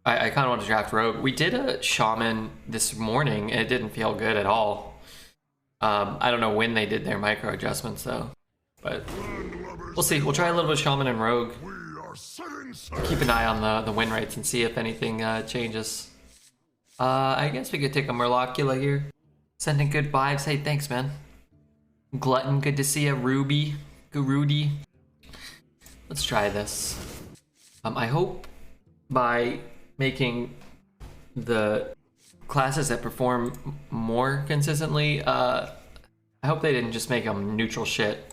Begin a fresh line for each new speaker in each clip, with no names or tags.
I kind of want to draft Rogue. We did a Shaman this morning, and it didn't feel good at all. I don't know when they did their micro adjustments, though. But we'll see. We'll try a little bit of Shaman and Rogue. Keep an eye on the win rates and see if anything changes. I guess we could take a Murlocula here. Sending good vibes. Hey, thanks, man. Glutton, good to see you. Ruby, Garudi. Let's try this. I hope by making the classes that perform more consistently, I hope they didn't just make them neutral shit.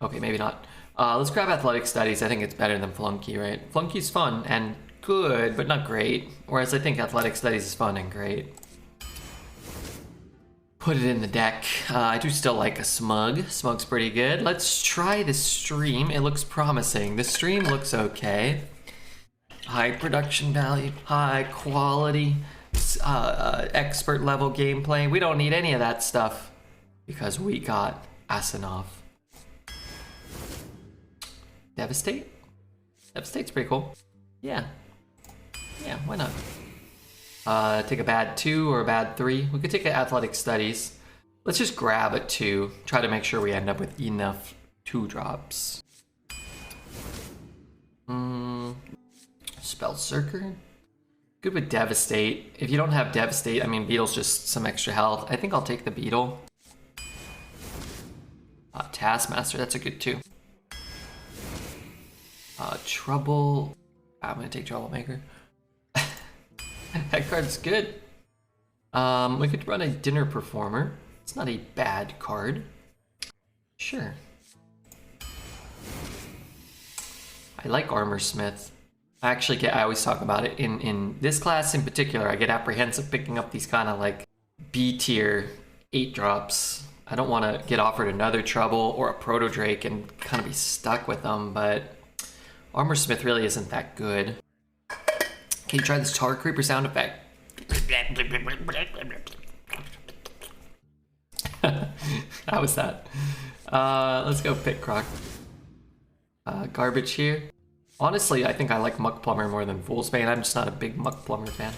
Okay, maybe not. Let's grab Athletic Studies. I think it's better than Flunky, right? Flunky's fun and good, but not great. Whereas I think Athletic Studies is fun and great. Put it in the deck. I do still like a Smug. Smug's pretty good. Let's try the stream. It looks promising. The stream looks okay. High production value, high quality, expert level gameplay. We don't need any of that stuff because we got Krastinov. Devastate? Devastate's pretty cool. Yeah. Yeah, why not? Take a bad 2 or a bad 3. We could take an Athletic Studies. Let's just grab a 2. Try to make sure we end up with enough 2-drops. Spellzerker? Good with Devastate. If you don't have Devastate, I mean, Beetle's just some extra health. I think I'll take the Beetle. Taskmaster, that's a good 2. Trouble. I'm gonna take Troublemaker. That card's good. We could run a Dinner Performer. It's not a bad card. Sure. I like Armor Smith. I always talk about it. In this class in particular, I get apprehensive picking up these kind of like B tier 8-drops. I don't want to get offered another Trouble or a Proto Drake and kind of be stuck with them, but Armor Smith really isn't that good. Can you try this Tar Creeper sound effect? How was that? Let's go pick Croc. Garbage here. Honestly, I think I like Muck Plumber more than Fool's Bane. I'm just not a big Muck Plumber fan.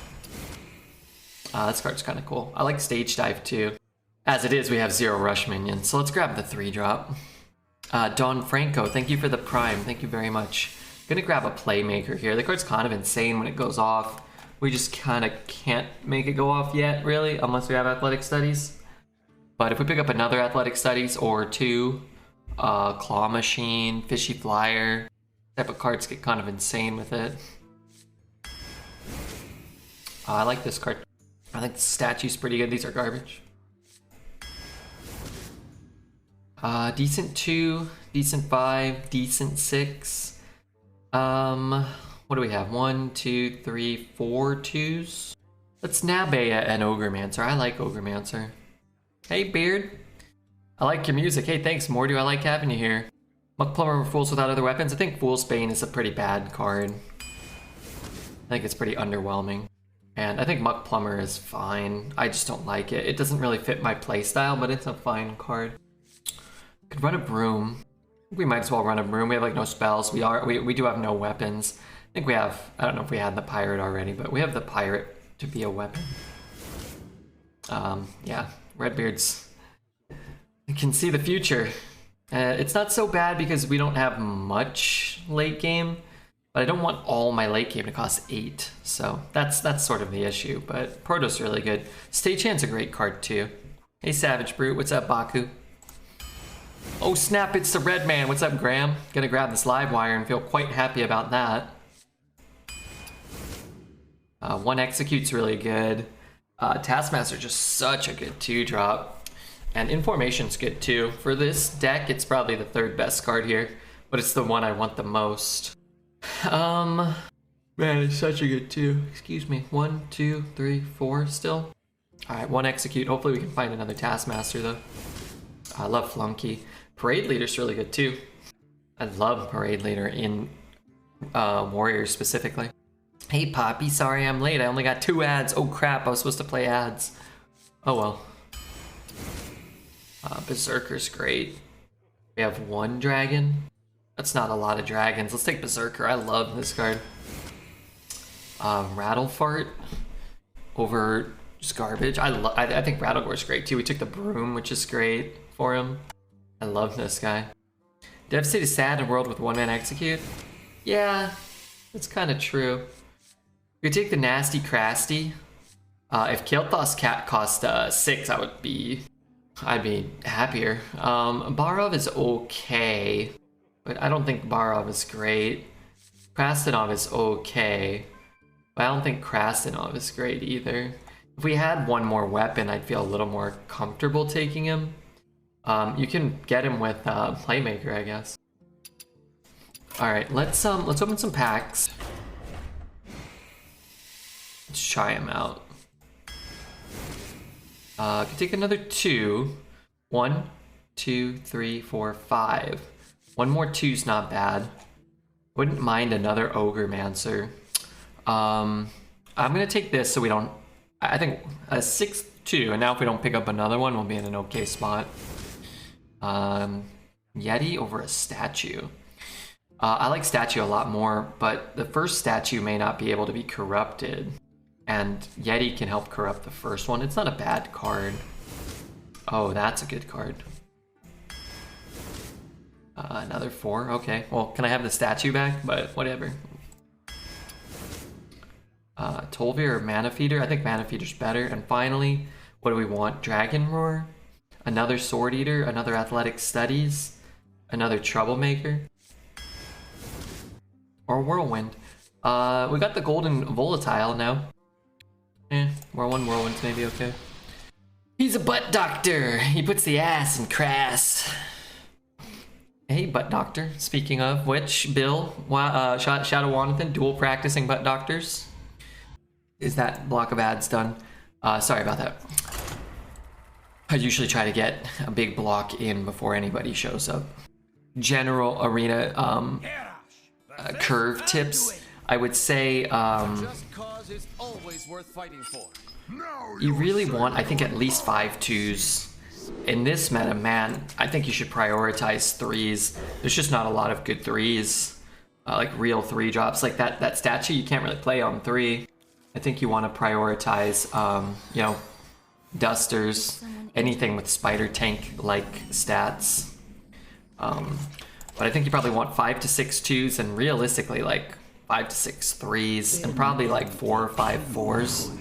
This card's kind of cool. I like Stage Dive too. As it is, we have 0 rush minions. So let's grab the 3-drop. Don Franco, thank you for the Prime. Thank you very much. Gonna grab a Playmaker here. The card's kind of insane when it goes off. We just kind of can't make it go off yet, really, unless we have Athletic Studies. But if we pick up another Athletic Studies or 2, Claw Machine, Fishy Flyer, type of cards get kind of insane with it. I like this card. I think the statue's pretty good. These are garbage. Decent 2, decent 5, decent 6. What do we have? 1, 2, 3, 4 2s. Let's nab an Ogremancer. I like Ogremancer. Hey, Beard. I like your music. Hey, thanks, Morty. I like having you here. Muck Plumber Fools Without Other Weapons. I think Fool's Bane is a pretty bad card. I think it's pretty underwhelming. And I think Muck Plumber is fine. I just don't like it. It doesn't really fit my playstyle, but it's a fine card. Could run a Broom. We might as well run a Broom. We have like no spells. We do have no weapons. I think we have, I don't know if we had the Pirate already, but we have the Pirate to be a weapon. Yeah, Redbeard's, you can see the future. It's not so bad because we don't have much late game, but I don't want all my late game to cost 8. So that's sort of the issue, but Proto's really good. Stagehand's a great card too. Hey Savage Brute, what's up Baku? Oh snap, it's the Red Man. What's up, Graham? Gonna grab this live wire and feel quite happy about that. 1 Execute's really good. Taskmaster's just such a good 2-drop. And Information's good too. For this deck, it's probably the 3rd best card here, but it's the one I want the most. Man, it's such a good 2. Excuse me. 1, 2, 3, 4 still. Alright, 1 Execute. Hopefully we can find another Taskmaster though. I love Flunky. Parade Leader's really good too. I love Parade Leader in Warriors specifically. Hey Poppy, sorry I'm late. I only got 2 ads. Oh crap, I was supposed to play ads. Oh well. Berserker's great. We have 1 dragon. That's not a lot of dragons. Let's take Berserker. I love this card. Rattle Fart over just garbage. I think Rattlegore's great too. We took the Broom, which is great for him. I love this guy. Devastate is sad in a world with one-man execute. Yeah, that's kind of true. We take the nasty Krasty. If Kael'thas Cat cost 6, I'd be happier. Barov is okay, but I don't think Barov is great. Krastinov is okay, but I don't think Krastinov is great either. If we had one more weapon, I'd feel a little more comfortable taking him. You can get him with Playmaker, I guess. All right, let's open some packs. Let's try him out. Could take another 2. 1, 2, 3, 4, 5. One more 2's not bad. Wouldn't mind another Ogre Mancer. I'm gonna take this so we don't. I think a 6-2, and now if we don't pick up another one, we'll be in an okay spot. Yeti over a statue. I like statue a lot more, but the first statue may not be able to be corrupted. And Yeti can help corrupt the first one. It's not a bad card. Oh, that's a good card. Another 4. Okay. Well, can I have the statue back? But whatever. Tolvir or Mana Feeder? I think Mana Feeder's better. And finally, what do we want? Dragon Roar? Another Sword Eater? Another Athletic Studies? Another Troublemaker? Or Whirlwind? We got the Golden Volatile now. Whirlwind's maybe okay. He's a butt doctor. He puts the ass in Crass. Hey, butt doctor. Speaking of which, Bill, Shadow Wanathan, dual practicing butt doctors. Is that block of ads done? Sorry about that. I usually try to get a big block in before anybody shows up. General arena curve tips. I would say you really want, I think, at least 5 2s. In this meta, man, I think you should prioritize 3s. There's just not a lot of good 3s. Like real 3 drops. Like that statue you can't really play on 3. I think you want to prioritize, you know, dusters, anything with spider tank like stats. But I think you probably want 5 to 6 2s and realistically like 5 to 6 3s and probably like 4 or 5 4s.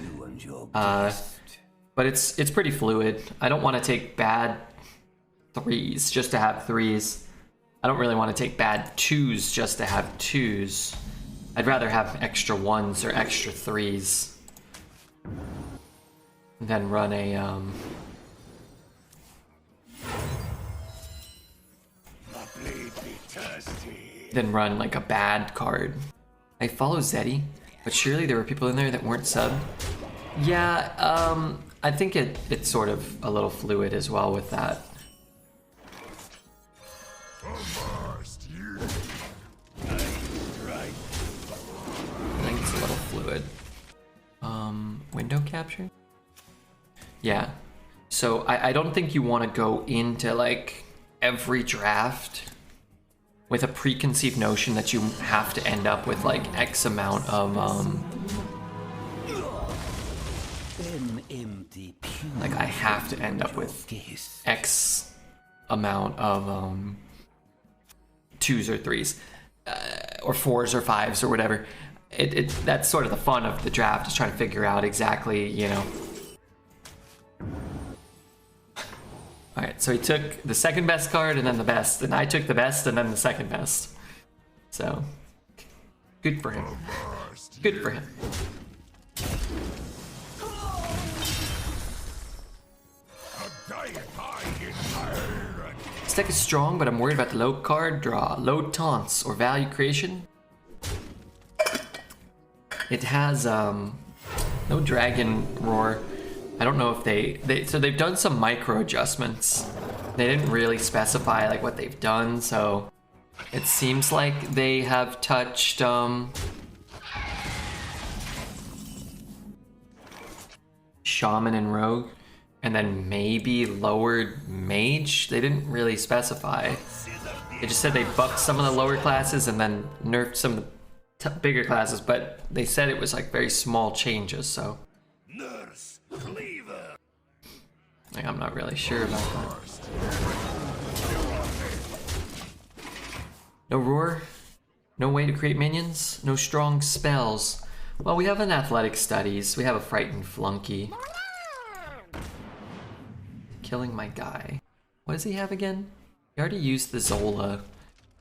But it's pretty fluid. I don't want to take bad 3s just to have 3s. I don't really want to take bad 2s just to have 2s. I'd rather have extra 1s or extra 3s than run a than run like a bad card. I follow Zeddy, but surely there were people in there that weren't subbed. Yeah, I think it's sort of a little fluid as well with that. I think it's a little fluid. Window capture? Yeah. So I don't think you want to go into like every draft with a preconceived notion that you have to end up with like X amount of like I have to end up with X amount of 2s or 3s or 4s or 5s or whatever. That's sort of the fun of the draft, is trying to figure out exactly, you know. Alright, so he took the second best card and then the best, and I took the best and then the second best. So, good for him. Good for him. This deck is strong, but I'm worried about the low card draw, low taunts, or value creation. It has no Dragon Roar. I don't know if so they've done some micro adjustments. They didn't really specify like what they've done, so it seems like they have touched Shaman and Rogue, and then maybe lowered Mage. They didn't really specify. They just said they buffed some of the lower classes and then nerfed some of the bigger classes, but they said it was like very small changes, so.
Nurse, Cleaver.
Like, I'm not really sure about that. No roar? No way to create minions? No strong spells? Well, we have an athletic studies. We have a frightened flunky. Killing my guy. What does he have again? He already used the Zola.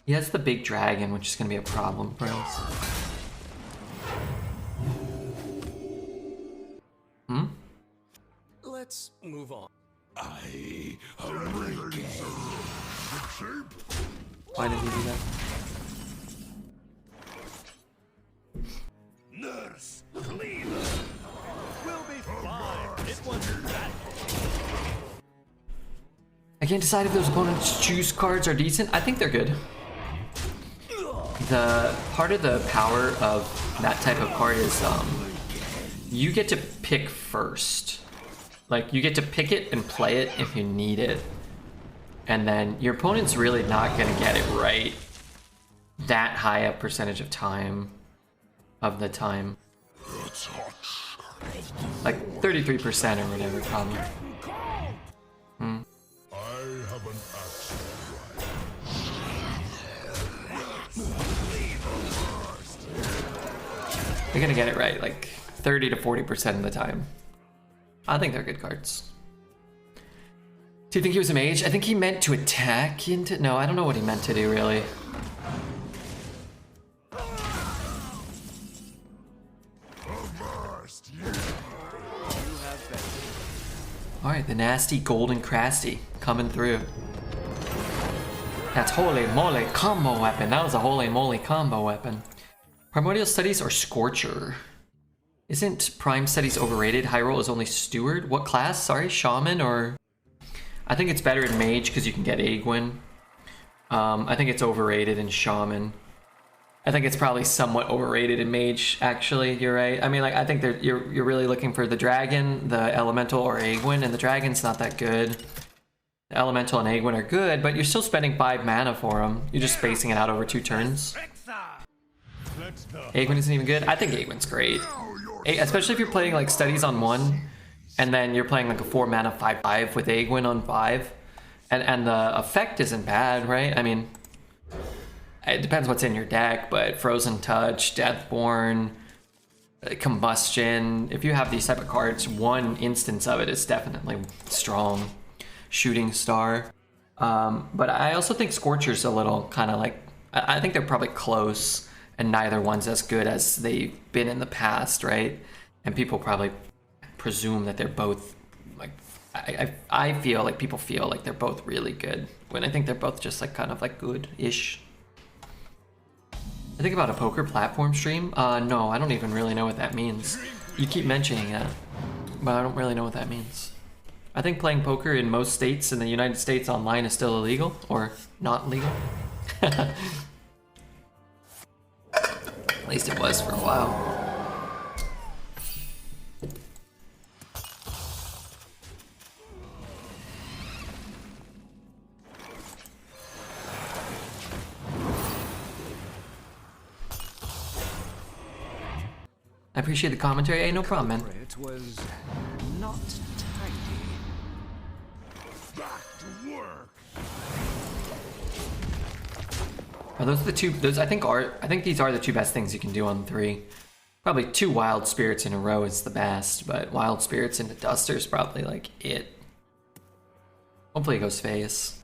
He has the big dragon, which is going to be a problem for us. Hmm?
Let's move on.
Why did he do that?
Nurse, Cleaver. We'll be fine. It wasn't that.
I can't decide if those opponents choose cards are decent. I think they're good. The part of the power of that type of card is you get to pick first. Like, you get to pick it and play it if you need it. And then your opponent's really not going to get it right that high a percentage of time. Of the time. Like 33% or whatever, probably. Hmm. They're gonna get it right, like 30 to 40% of the time. I think they're good cards. Do you think he was a mage? I think he meant to attack into... No, I don't know what he meant to do, really. Alright, the nasty golden Krasty coming through. That's holy moly combo weapon. That was a holy moly combo weapon. Primordial Studies or Scorcher? Isn't Prime Studies overrated? High roll is only Steward? What class? Sorry, Shaman or... I think it's better in Mage because you can get Aegwin. I think it's overrated in Shaman. I think it's probably somewhat overrated in Mage, actually. You're right. I mean, like, I think you're really looking for the Dragon, the Elemental, or Aegwin, and the Dragon's not that good. The Elemental and Aegwin are good, but you're still spending 5 mana for them. You're just spacing it out over 2 turns. Aegwin isn't even good. I think Aegwin's great. Especially if you're playing like Studies on 1, and then you're playing like a 4 mana 5/5 with Aegwin on 5. And the effect isn't bad, right? I mean, it depends what's in your deck, but Frozen Touch, Deathborn, Combustion, if you have these type of cards, one instance of it is definitely strong. Shooting Star. But I also think Scorcher's a little kind of like, I think they're probably close, and neither one's as good as they've been in the past, right? And people probably presume that they're both, like, I feel like people feel like they're both really good, when I think they're both just like kind of like good-ish. I think about a poker platform stream. No, I don't even really know what that means. You keep mentioning that, but I don't really know what that means. I think playing poker in most states in the United States online is still illegal, or not legal. At least it was for a while. I appreciate the commentary. Hey, no problem, man.
It was not tidy. Back to work.
Are those the two? Those I think these are the two best things you can do on 3. Probably 2 Wild Spirits in a row is the best, but Wild Spirits into Duster is probably like it. Hopefully it goes face.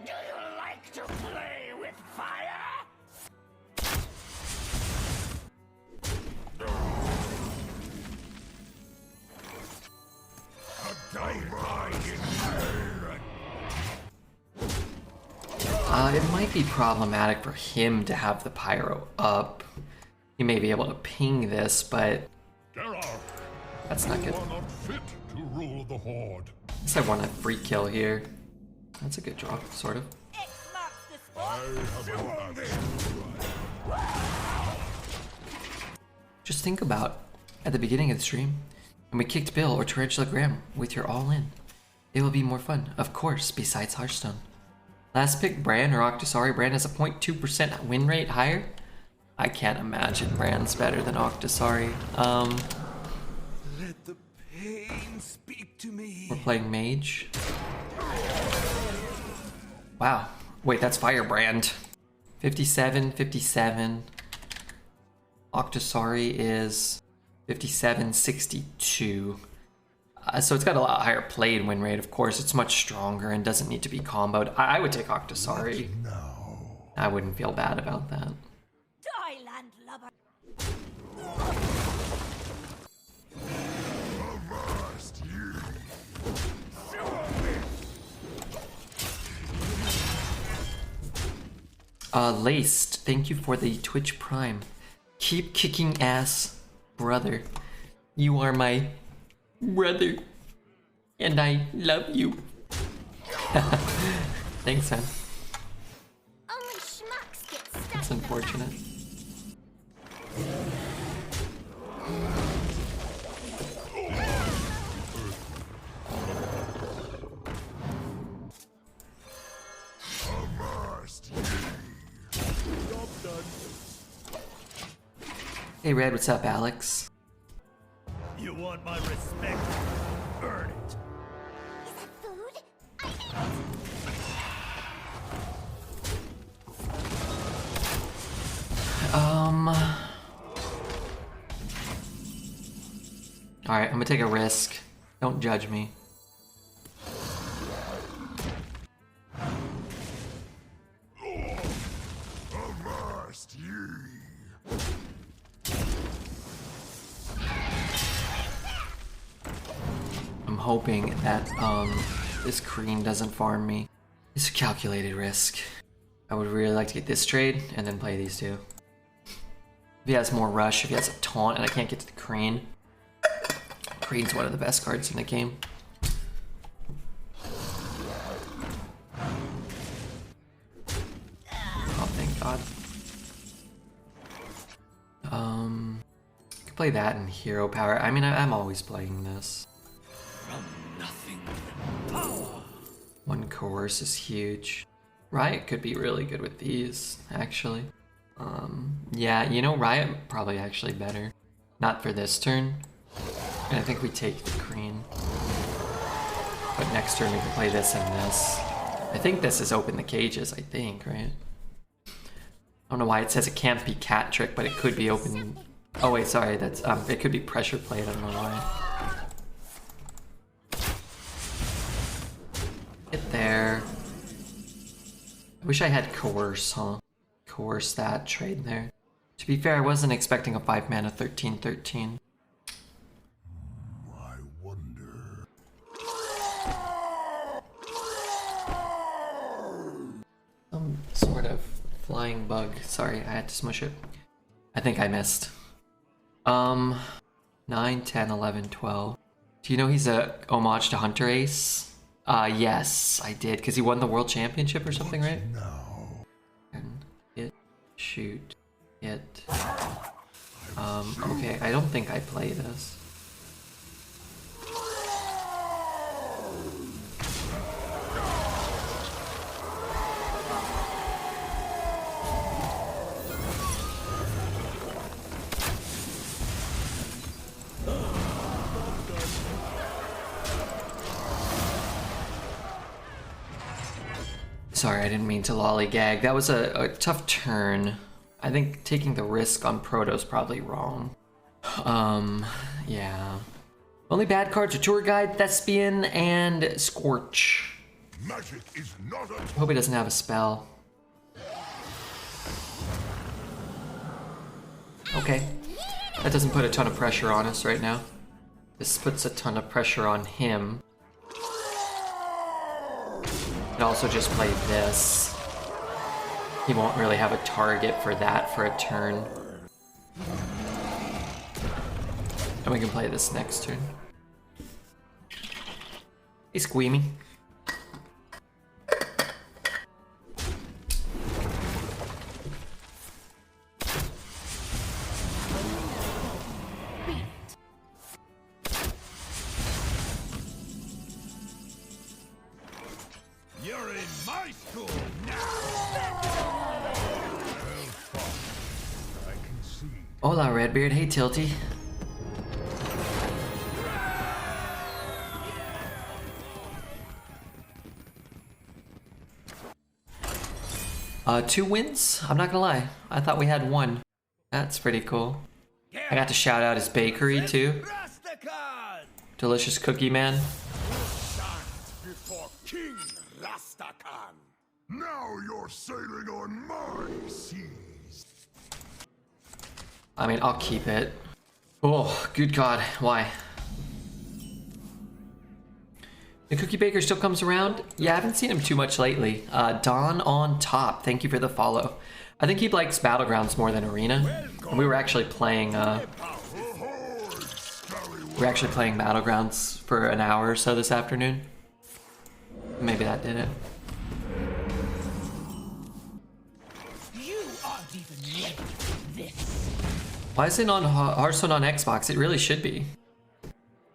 Do you like to play with fire?
It might be problematic for him to have the Pyro up. He may be able to ping this, but that's not good.
Not fit to rule the horde.
I guess I want a free kill here. That's a good draw, sort of. Just think about, at the beginning of the stream, when we kicked Bill or Tarantula Graham with your all-in. It will be more fun, of course, besides Hearthstone. Last pick, Bran or Octosari. Bran has a 0.2% win rate higher. I can't imagine Brand's better than Octosari.
Let the pain speak to me.
We're playing Mage. Wow. Wait, that's Firebrand. 57, 57. Octosari is 57, 62. So it's got a lot higher play and win rate, of course. It's much stronger and doesn't need to be comboed. I would take Octosari. I wouldn't feel bad about that.
Thailand lover.
Laced, thank you for the Twitch Prime. Keep kicking ass, brother. You are my brother, and I love you. Thanks, man.
Only schmucks get stuck.
That's unfortunate. Hey Red, what's up, Alex?
You want my respect? Earn it.
Is that food? I ate
Alright, I'm gonna take a risk. Don't judge me. I'm hoping that this Kreen doesn't farm me. It's a calculated risk. I would really like to get this trade and then play these two. If he has more rush, if he has a taunt and I can't get to the Kreen. Kreen's one of the best cards in the game. Oh, thank God. Could play that in Hero Power. I mean, I'm always playing this.
From nothing. Power.
One Coerce is huge. Riot could be really good with these, actually. Yeah, you know, Riot probably actually better. Not for this turn. And I think we take the Kreen. But next turn we can play this and this. I think this is open the cages, I think, right? I don't know why it says it can't be cat trick, but it could be open. Oh wait, sorry, that's it could be pressure plate, I don't know why. Get there. I wish I had Coerce, huh? Coerce that trade there. To be fair, I wasn't expecting a 5-mana 13/13.
I wonder.
Some sort of flying bug. Sorry, I had to smush it. I think I missed. 9, 10, 11, 12. Do you know he's a homage to Hunter Ace? Yes, I did, because he won the World Championship or something, right?
Now,
And hit, shoot, hit. Okay, I don't think I play this. Sorry, I didn't mean to lollygag. That was a tough turn. I think taking the risk on Proto's probably wrong. Yeah. Only bad cards are Tour Guide, Thespian, and Scorch.
magic is not a
Hope he doesn't have a spell. Okay. That doesn't put a ton of pressure on us right now. This puts a ton of pressure on him. Could also just play this. He won't really have a target for that for a turn. And we can play this next turn. Hey, Squeamy.
You're in my school now.
well fought. I
Beard. Hey, Tilty. Two wins? I'm not gonna lie. I thought we had one. That's pretty cool. I got to shout out his bakery too.
Rastakan!
Delicious cookie man.
Before King Rastakan. Now you're sailing on my seas.
I mean, I'll keep it. Oh, good God. Why? The cookie baker still comes around? Yeah, I haven't seen him too much lately. Don on top. Thank you for the follow. I think he likes Battlegrounds more than Arena. And we were actually playing, Battlegrounds for an hour or so this afternoon. Maybe that did it.
You aren't even ready for this.
Why is it on Hearthstone on Xbox? It really should be.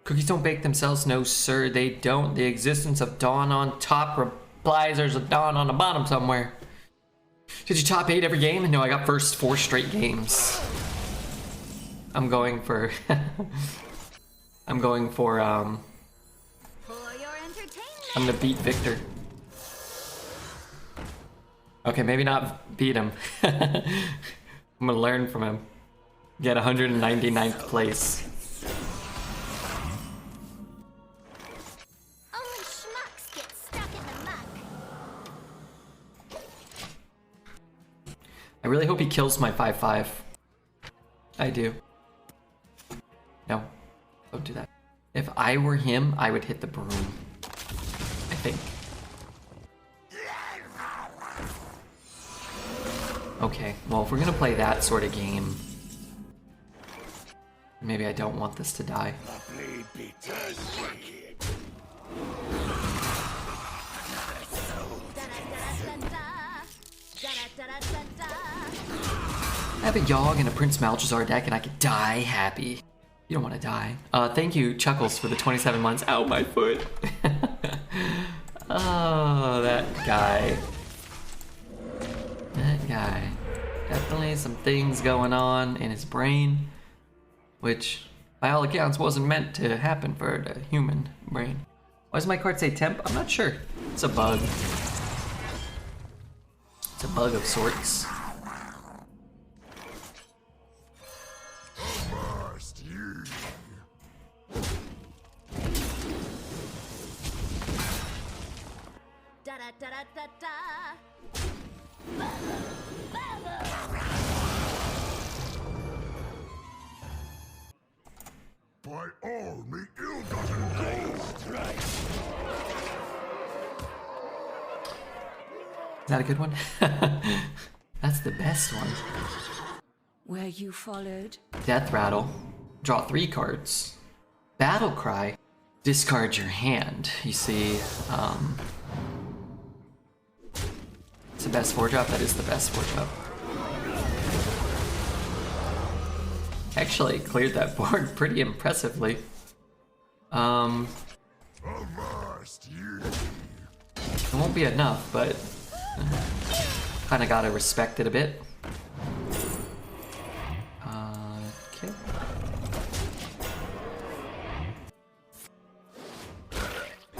Cookies don't bake themselves. No, sir, they don't. The existence of Dawn on top replies there's a Dawn on the bottom somewhere. Did you top 8 every game? No, I got first 4 straight games. I'm going for... I'm going for,
For your entertainment.
I'm gonna beat Victor. Okay, maybe not beat him. I'm gonna learn from him. Get 199th place.
Only schmucks get stuck in the muck.
I really hope he kills my 5/5. I do. No, don't do that. If I were him, I would hit the broom. I think. Okay, well, if we're gonna play that sort of game, maybe I don't want this to die. I have a Yogg and a Prince Malchazar deck and I could die happy. You don't want to die. Thank you, Chuckles, for the 27 months. Ow, my foot. Oh, that guy. That guy. Definitely some things going on in his brain, which, by all accounts, wasn't meant to happen for the human brain. Why does my card say temp? I'm not sure. It's a bug. It's a bug of sorts.
By all me ill-gotten gold.
Is that a good one? That's the best one.
Were you followed?
Death Rattle. Draw 3 cards. Battle Cry. Discard your hand. You see, it's the best 4-drop. That is the best 4-drop. Actually cleared that board pretty impressively.
Avast ye.
It won't be enough, but kind of gotta respect it a bit. Okay.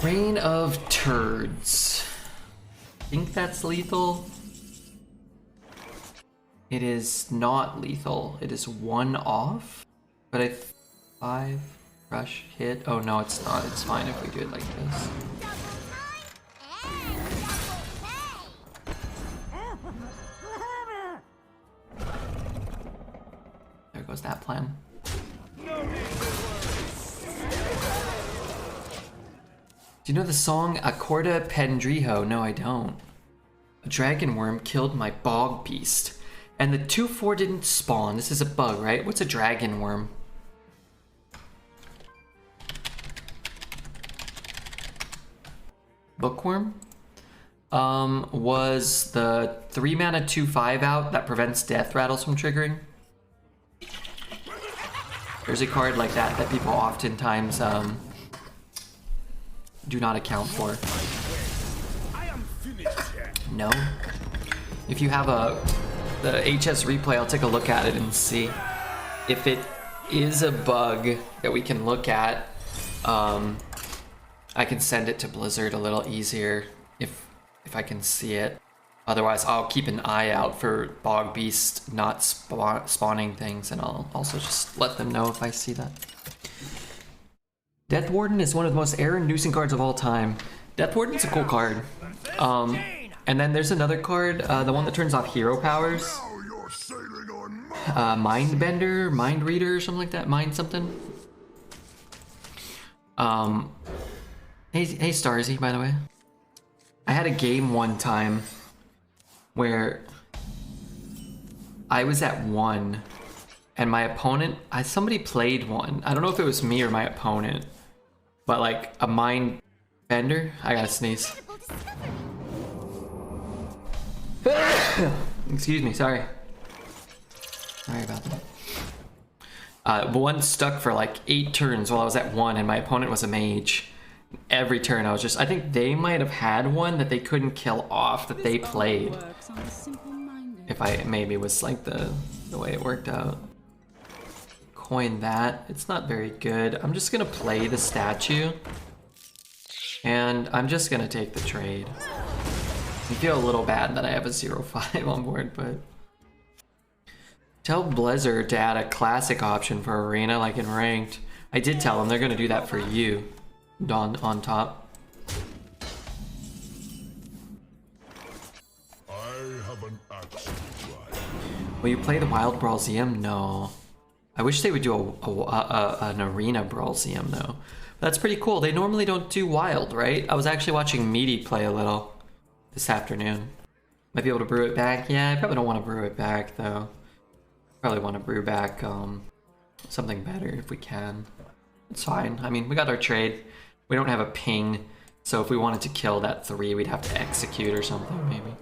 Reign of Turds. I think that's lethal. It is not lethal. It is 1 off. But I 5 rush hit. Oh no, it's not. It's fine if we do it like this. There goes that plan. Do you know the song Accorda Pendrijo? No, I don't. A dragon worm killed my bog beast. And the 2/4 didn't spawn. This is a bug, right? What's a dragon worm? Bookworm? Was the 3 mana 2/5 out that prevents death rattles from triggering? There's a card like that that people oftentimes do not account for. No. If you have the HS replay, I'll take a look at it and see. if it is a bug that we can look at, I can send it to Blizzard a little easier if I can see it. Otherwise, I'll keep an eye out for Bog Beast not spawning things, and I'll also just let them know if I see that. Death Warden is one of the most error-inducing cards of all time. Death Warden's a cool card. And then there's another card, the one that turns off hero powers.
Now you're sailing on mine.
Mind Bender, Mind Reader, or something like that. Mind something. Hey Starzy, by the way. I had a game one time where I was at 1 and my opponent, somebody played 1. I don't know if it was me or my opponent, but like a Mind Bender. I gotta sneeze. Excuse me, sorry. Sorry about that. One stuck for like 8 turns while I was at 1 and my opponent was a mage. Every turn I was just, I think they might have had one that they couldn't kill off that they played. If I maybe was like the way it worked out. Coin that. It's not very good. I'm just gonna play the statue. And I'm just gonna take the trade. I feel a little bad that I have a 0-5 on board, but tell Blizzard to add a classic option for arena like in ranked. I did tell them they're gonna do that for you. On top.
I have an axe to grind.
Will you play the Wild Brawlseum? No. I wish they would do an arena Brawlseum though. That's pretty cool. They normally don't do wild, right? I was actually watching Meaty play a little this afternoon. Might be able to brew it back. Yeah, I probably don't want to brew it back though. Probably want to brew back something better if we can. It's fine. I mean, we got our trade. We don't have a ping, so if we wanted to kill that 3, we'd have to execute or something, maybe.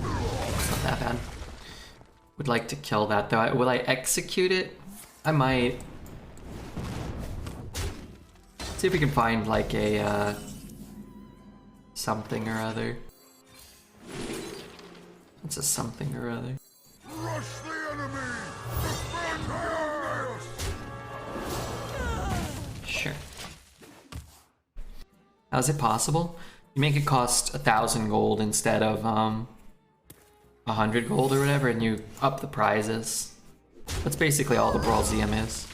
It's not that bad. Would like to kill that, though. Will I execute it? I might. See if we can find, like, a, something or other. What's a something or other?
Rush the enemy! Defend Dionysus!
Sure. How's it possible? You make it cost 1,000 gold instead of 100 gold or whatever, and you up the prizes. That's basically all the Brawlseum is.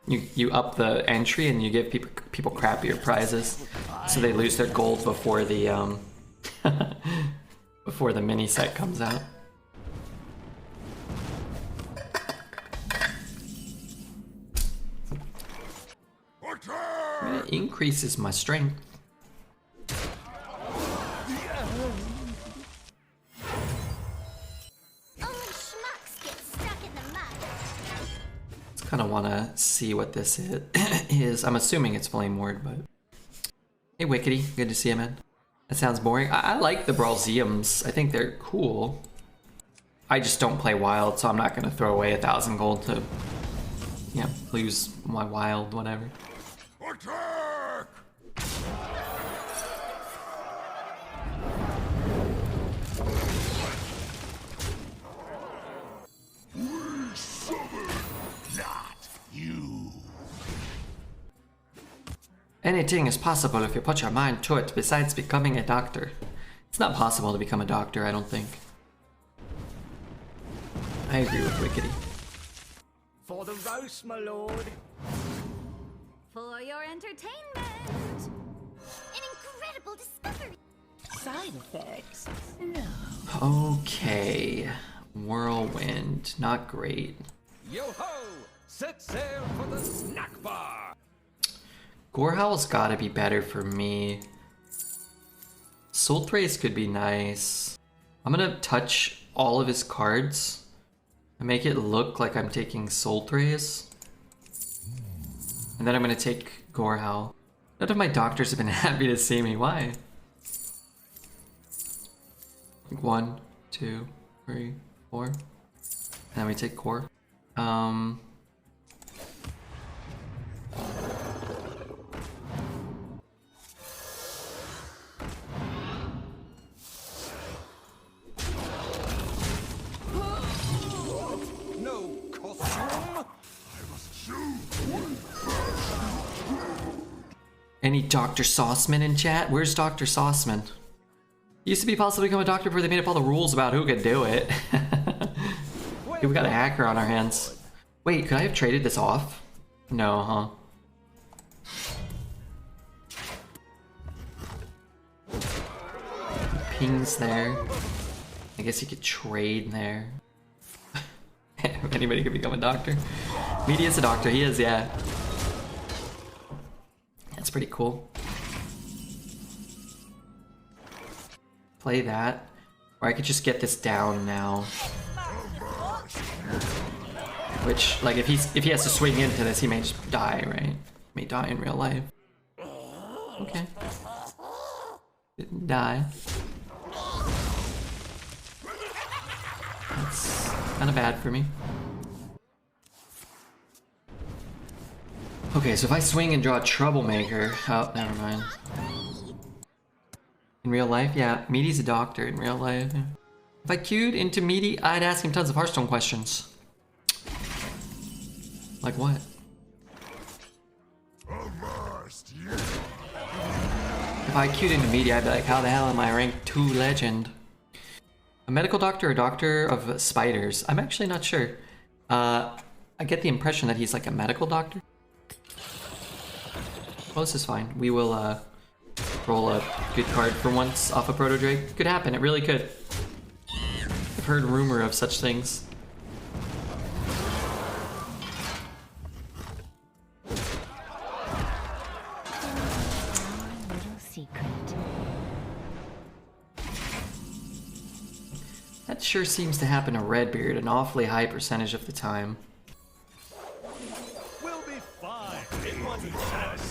You up the entry and you give people crappier prizes, so they lose their gold before the before the mini set comes out. It increases my strength.
Only schmucks get stuck in the mud.
Just kind of want to see what this is. I'm assuming it's Flame Ward, but hey, Wickety, good to see you, man. That sounds boring. I like the Brawlseums. I think they're cool. I just don't play wild, so I'm not gonna throw away 1,000 gold to, yeah, lose my wild, whatever.
Attack! We summon not you.
Anything is possible if you put your mind to it, besides becoming a doctor. It's not possible to become a doctor, I don't think. I agree with Wickety.
For the roast, my lord.
For your entertainment. An incredible discovery.
Side effects? No.
Okay. Whirlwind. Not great.
Yo-ho! Set sail for the snack bar!
Gorehowl's gotta be better for me. Sultrace could be nice. I'm gonna touch all of his cards and make it look like I'm taking Sultrace. And then I'm gonna take Gorehowl. None of my doctors have been happy to see me. Why? 1, 2, 3, 4. And then we take Core. Any Dr. Sauceman in chat? Where's Dr. Sauceman? Used to be possible to become a doctor before they made up all the rules about who could do it. Dude, we got a hacker on our hands. Wait, could I have traded this off? No, huh? Pings there. I guess you could trade there. Anybody could become a doctor. Meaty is a doctor. He is, yeah. That's pretty cool. Play that. Or I could just get this down now. Which, like, if he has to swing into this, he may just die, right? May die in real life. Okay. Didn't die. That's kind of bad for me. Okay, so if I swing and draw a troublemaker... Oh, never mind. In real life? Yeah, Meaty's a doctor in real life. Yeah. If I queued into Meaty, I'd ask him tons of Hearthstone questions. Like what? If I queued into Meaty, I'd be like, how the hell am I rank 2 legend? A medical doctor or doctor of spiders? I'm actually not sure. I get the impression that he's like a medical doctor. Well, this is fine. We will roll a good card for once off a Proto Drake. Could happen, it really could. I've heard rumor of such things.
Little secret.
That sure seems to happen to Redbeard an awfully high percentage of the time.
We'll be fine. It wasn't just.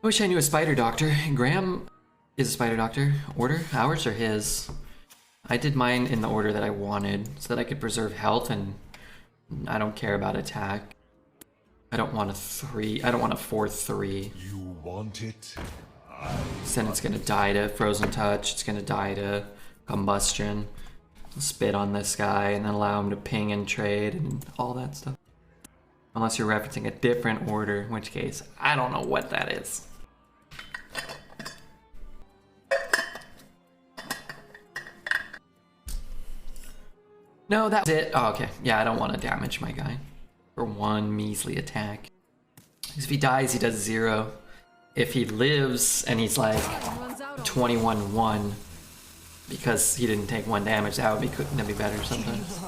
I wish I knew a spider doctor. Graham is a spider doctor. Order? Ours or his? I did mine in the order that I wanted so that I could preserve health, and I don't care about attack. I don't want a 3. I don't want a 4-3.
You want it?
Then it's gonna die to Frozen Touch, it's gonna die to Combustion. Spit on this guy and then allow him to ping and trade and all that stuff. Unless you're referencing a different order, in which case, I don't know what that is. No, that was it. Oh, okay. Yeah, I don't want to damage my guy for 1 measly attack. Because if he dies, he does 0. If he lives and he's like 21-1 because he didn't take 1 damage, that'd be better sometimes.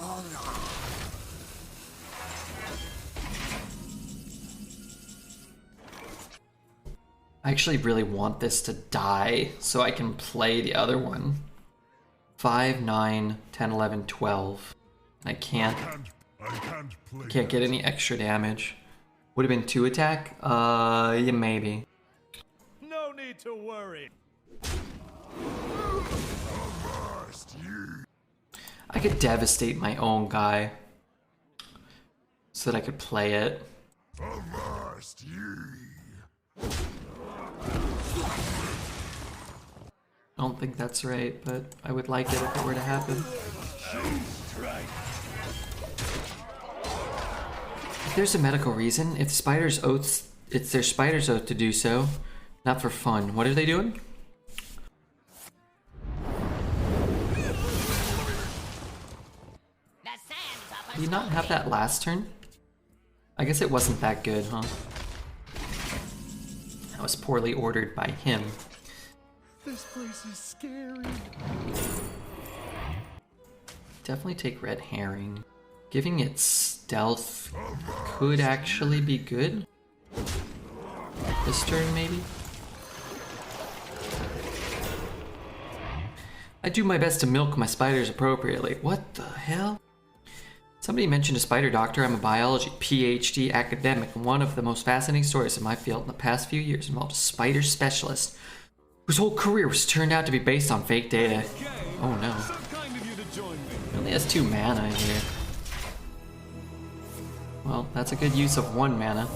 I actually really want this to die so I can play the other one. 5, 9, 10, 11, 12. And I can't get any extra damage. Would have been 2 attack? Yeah, maybe.
No need to worry.
I could devastate my own guy so that I could play it. I don't think that's right, but I would like it if it were to happen. If there's a medical reason, if spider's oaths, it's their spider's oath to do so, not for fun. What are they doing? Did he not have that last turn? I guess it wasn't that good, huh? That was poorly ordered by him.
This place is scary.
Definitely take red herring. Giving it stealth could actually be good. This turn, maybe? I do my best to milk my spiders appropriately. What the hell? Somebody mentioned a spider doctor. I'm a biology PhD academic. One of the most fascinating stories in my field in the past few years involved a spider specialist whose whole career was turned out to be based on fake data. Oh no.
So kind of you to join me.
He only has 2 mana here. Well, that's a good use of 1 mana.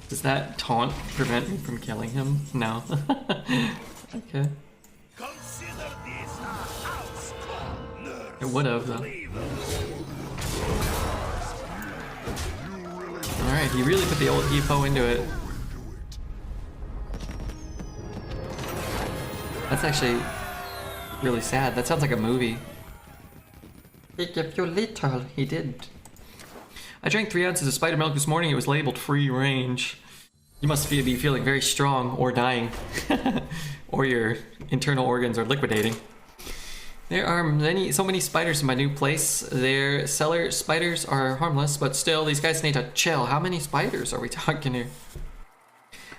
Does that taunt prevent me from killing him? No. Okay.
Come see
It would have, though. Alright, he really put the old EPO into it. That's actually really sad. That sounds like a movie. He gave you little. He did. I drank 3 ounces of spider milk this morning. It was labeled free range. You must be feeling very strong or dying. Or your internal organs are liquidating. There are so many spiders in my new place. Their cellar spiders are harmless, but still, these guys need to chill. How many spiders are we talking here?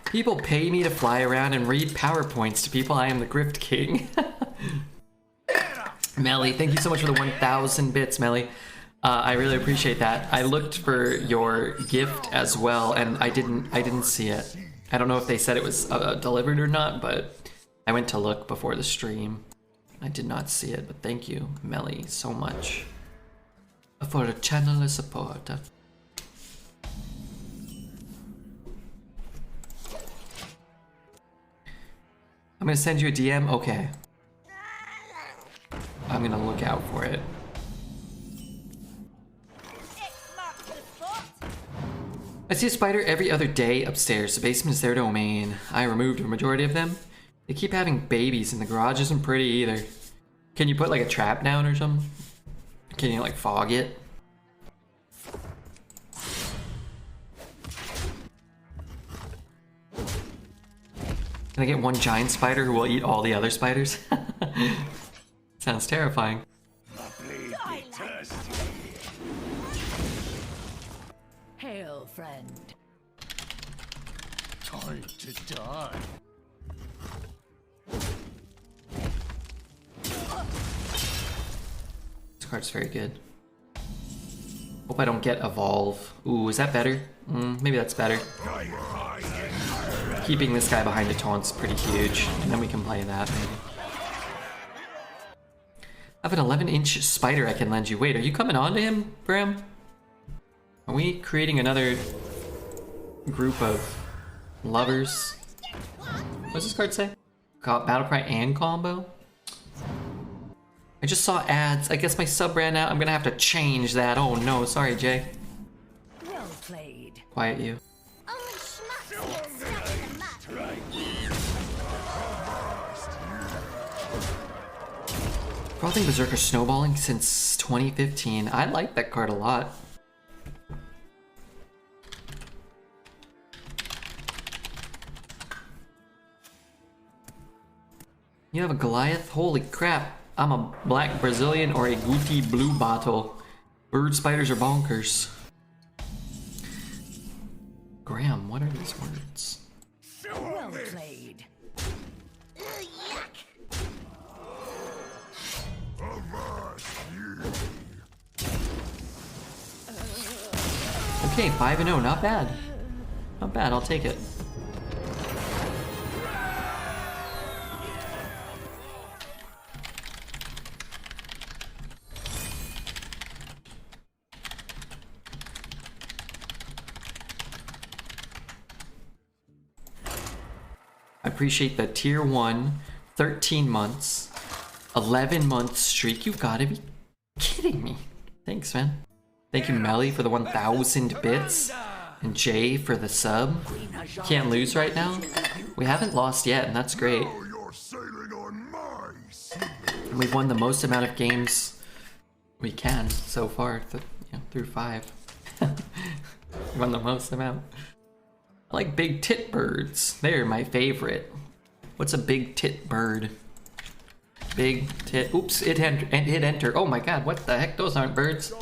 People pay me to fly around and read PowerPoints to people. I am the Grift King. Melly, thank you so much for the 1,000 bits, Melly. I really appreciate that. I looked for your gift as well, and I didn't see it. I don't know if they said it was delivered or not, but I went to look before the stream. I did not see it, but thank you, Melly, so much for the channel support. I'm gonna send you a DM. Okay. I'm gonna look out for it. I see a spider every other day upstairs. The basement is their domain. I removed a majority of them. They keep having babies and the garage isn't pretty either. Can you put like a trap down or something? Can you like fog it? Can I get one giant spider who will eat all the other spiders? Sounds terrifying.
Hail, friend.
Time to die.
This card's very good. Hope I don't get evolve. Ooh, is that better? Maybe that's better. Keeping this guy behind a taunt's pretty huge, and then we can play that maybe. I have an 11-inch spider I can lend you. Wait, are you coming on to him, Bram? Are we creating another group of lovers? What's this card say? Battle cry and combo? I just saw ads. I guess my sub ran out. I'm gonna have to change that. Oh no, sorry, Jay.
Well played.
Quiet you.
Only schmucks get stuck in the mud.
Frothing Berserker snowballing since 2015. I like that card a lot. You have a Goliath? Holy crap. I'm a black Brazilian or a Guti blue bottle. Bird spiders are bonkers. Graham, what are these words?
Well played.
Okay, 5-0, not bad. Not bad, I'll take it. I appreciate the tier 1, 13 months, 11 month streak. You gotta be kidding me. Thanks, man. Thank you, Melly, for the 1,000 bits. And Jay for the sub. Can't lose right now. We haven't lost yet, and that's great.
You're sailing on my sea.
And we've won the most amount of games we can so far, through 5. We won the most amount. I like big tit birds. They're my favorite. What's a big tit bird? Big tit. Oops, it hit enter. Oh my god, what the heck? Those aren't birds.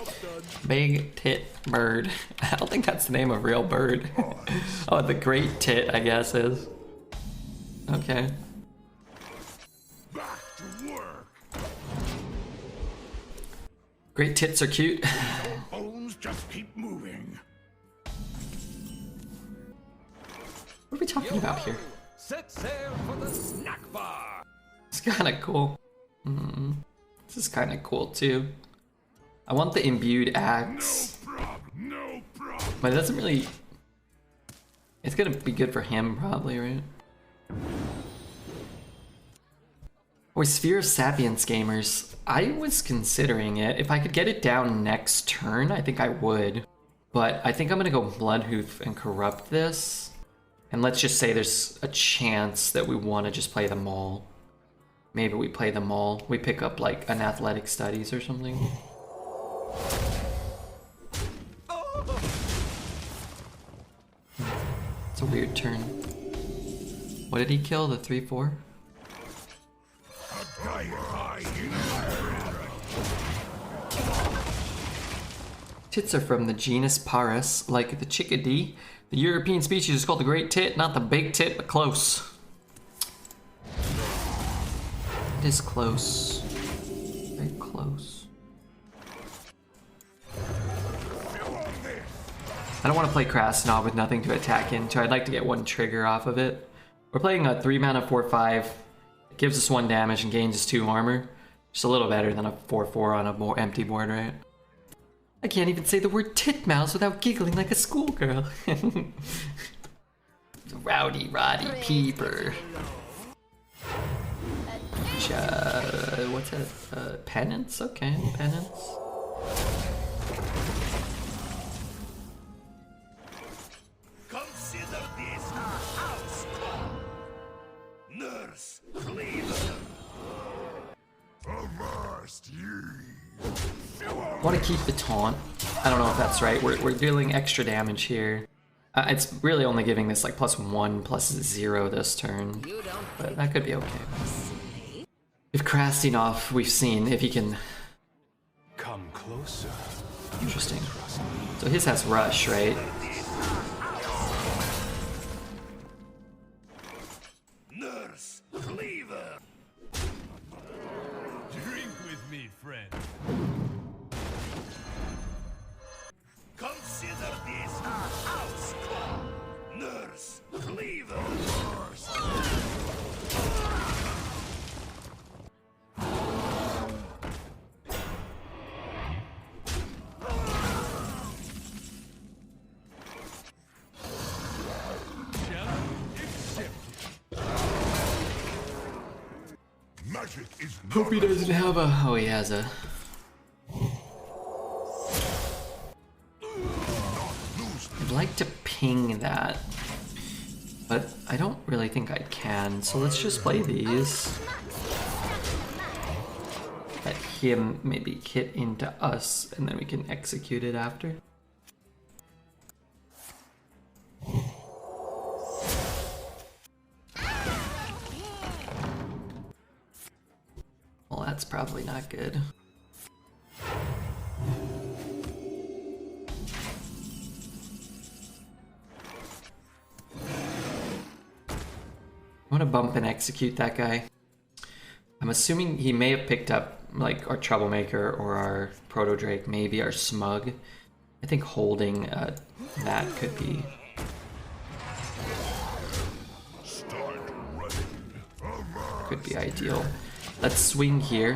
Big tit bird. I don't think that's the name of a real bird. Oh, the great tit, I guess, is. Okay.
Back to work.
Great tits are cute.
Bones just keep moving.
What are we talking about here?
Set sail for the snack bar.
It's kind of cool. This is kind of cool too. I want the imbued axe,
No problem.
but it doesn't really. It's gonna be good for him, probably, right? Oh, Sphere of Sapience gamers. I was considering it. If I could get it down next turn, I think I would. But I think I'm gonna go Bloodhoof and corrupt this. And let's just say there's a chance that we want to just play them all. Maybe we play them all. We pick up like an athletic studies or something. It's a weird turn. What did he kill? The 3/4? Tits are from the genus Parus, like the chickadee. The European species is called the great tit, not the big tit, but close. It is close. Very close. I don't want to play Krastinov with nothing to attack into. I'd like to get one trigger off of it. We're playing a 3 mana 4/5. It gives us 1 damage and gains us 2 armor. Just a little better than a 4/4 on a more empty board, right? I can't even say the word titmouse without giggling like a schoolgirl. Rowdy, Roddy, Peeper. What's it? Penance? Okay, penance.
Consider this our house. Nurse, cleaver.
Avast ye.
Want to keep the taunt. I don't know if that's right. We're dealing extra damage here. It's really only giving this like +1, +0 this turn. But that could be okay. If Krastinov, we've seen if he can.
Come closer.
Interesting. So his has rush, right?
Nurse, cleaver. Drink with me, friend. Consider this our house. Nurse, cleaver.
Magic is
Hope he doesn't have a. Oh, he has a. I'd like to ping that, but I don't really think I can, so let's just play these. Let him maybe hit into us, and then we can execute it after. Well, that's probably not good. I want to bump and execute that guy. I'm assuming he may have picked up like our Troublemaker or our Proto Drake, maybe our Smug. I think holding that could be. Could be ideal. Let's swing here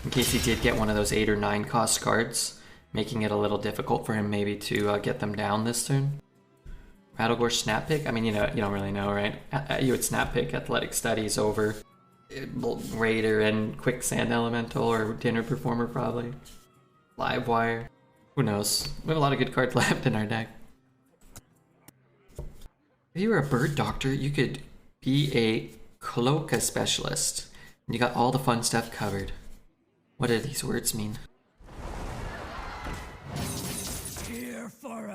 in case he did get one of those 8 or 9 cost cards, making it a little difficult for him maybe to get them down this turn. Rattlegore snap pick? I mean, you don't really know, right? You would snap pick Athletic Studies over Raider and Quicksand Elemental or Dinner Performer probably. Livewire. Who knows? We have a lot of good cards left in our deck. If you were a bird doctor, you could be a Cloaca specialist. And you got all the fun stuff covered. What do these words mean?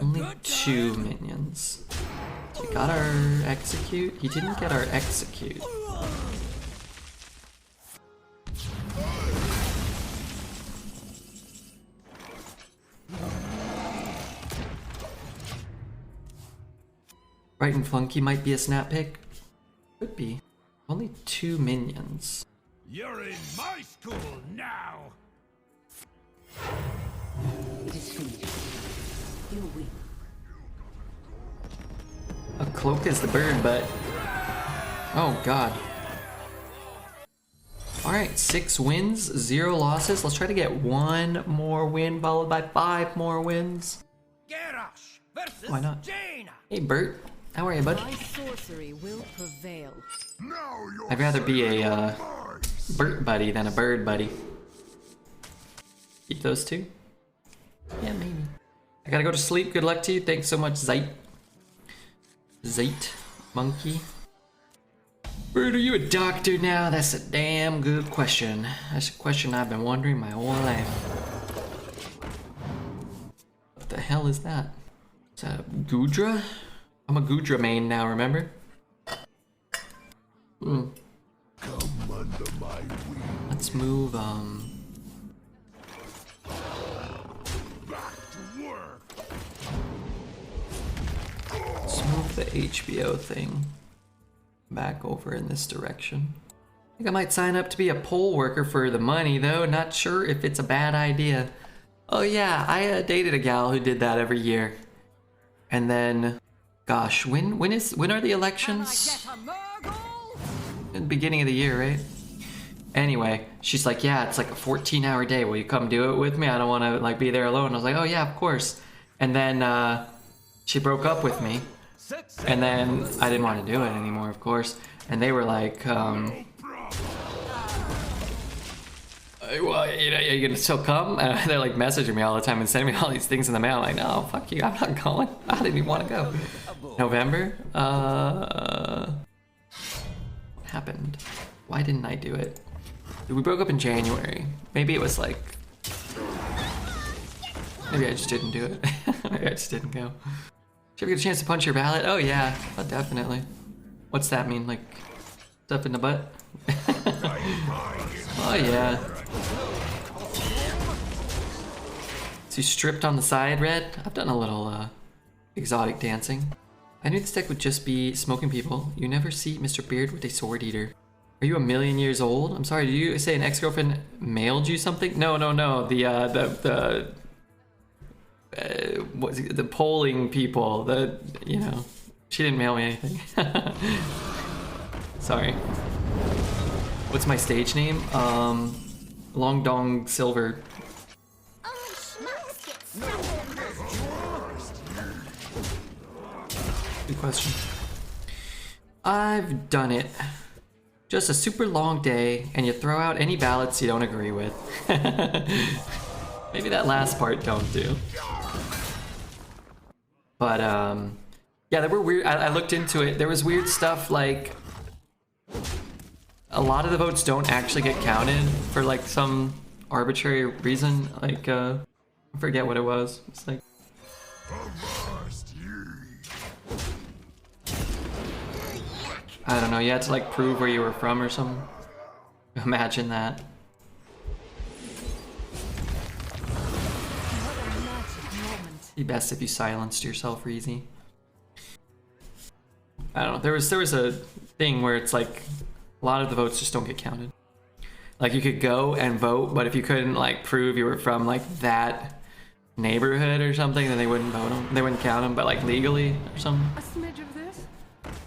Only 2 minions. We got our execute. He didn't get our execute. Bright and Funky might be a snap pick. Could be. Only 2 minions.
You're in my school now.
Defeated. You win.
A cloak is the bird, but... Oh, God. Alright, 6 wins, 0 losses. Let's try to get 1 more win, followed by 5 more wins.
Garrosh versus
Why not?
Jaina.
Hey, Bert. How are you, bud?
My sorcery will prevail.
Now you're
I'd rather be
sailing
a
on mice.
Burt buddy than a bird buddy. Keep those two? Yeah, maybe. I gotta go to sleep. Good luck to you. Thanks so much, Zite. Zite, monkey. Bird, are you a doctor now? That's a damn good question. That's a question I've been wondering my whole life. What the hell is that? Is that a Gudra? I'm a Gudra main now, remember?
Come under my wing.
Let's move,
Back to work.
let's move the HBO thing back over in this direction. I think I might sign up to be a poll worker for the money, though. Not sure if it's a bad idea. Oh yeah, I dated a gal who did that every year. And then, gosh, when are the elections? In the beginning of the year, right? Anyway, she's like, yeah, it's like a 14-hour day. Will you come do it with me? I don't want to like be there alone. I was like, oh yeah, of course. And then she broke up with me. And then I didn't want to do it anymore, of course. And they were like, well, you know, are you gonna still come? And they're like messaging me all the time and sending me all these things in the mail. I'm like, no, fuck you, I'm not going. I didn't even want to go. November? What happened? Why didn't I do it? We broke up in January. Maybe it was like... Maybe I just didn't do it. Maybe I just didn't go. Did you ever get a chance to punch your ballot? Oh yeah, oh, definitely. What's that mean? Like, stuff in the butt? Oh yeah. So you stripped on the side, Red? I've done a little exotic dancing. I knew this deck would just be smoking people. You never see Mr. Beard with a sword eater. Are you a million years old? I'm sorry, did you say an ex-girlfriend mailed you something? No. The polling people, you know, she didn't mail me anything. Sorry. What's my stage name? Long Dong Silver.
Only schmucks get stuck in the mud.
Good question. I've done it. Just a super long day, and you throw out any ballots you don't agree with. Maybe that last part don't do. But, yeah, there were weird... I looked into it. There was weird stuff like... A lot of the votes don't actually get counted for, like, some arbitrary reason. Like, I forget what it was. It's like... I don't know, you had to, like, prove where you were from or something. Imagine that. Be best if you silenced yourself, Reezy. I don't know. There was a thing where it's like a lot of the votes just don't get counted. Like you could go and vote, but if you couldn't like prove you were from like that neighborhood or something, then they wouldn't vote them. They wouldn't count them, but like legally or something.
A smidge of this,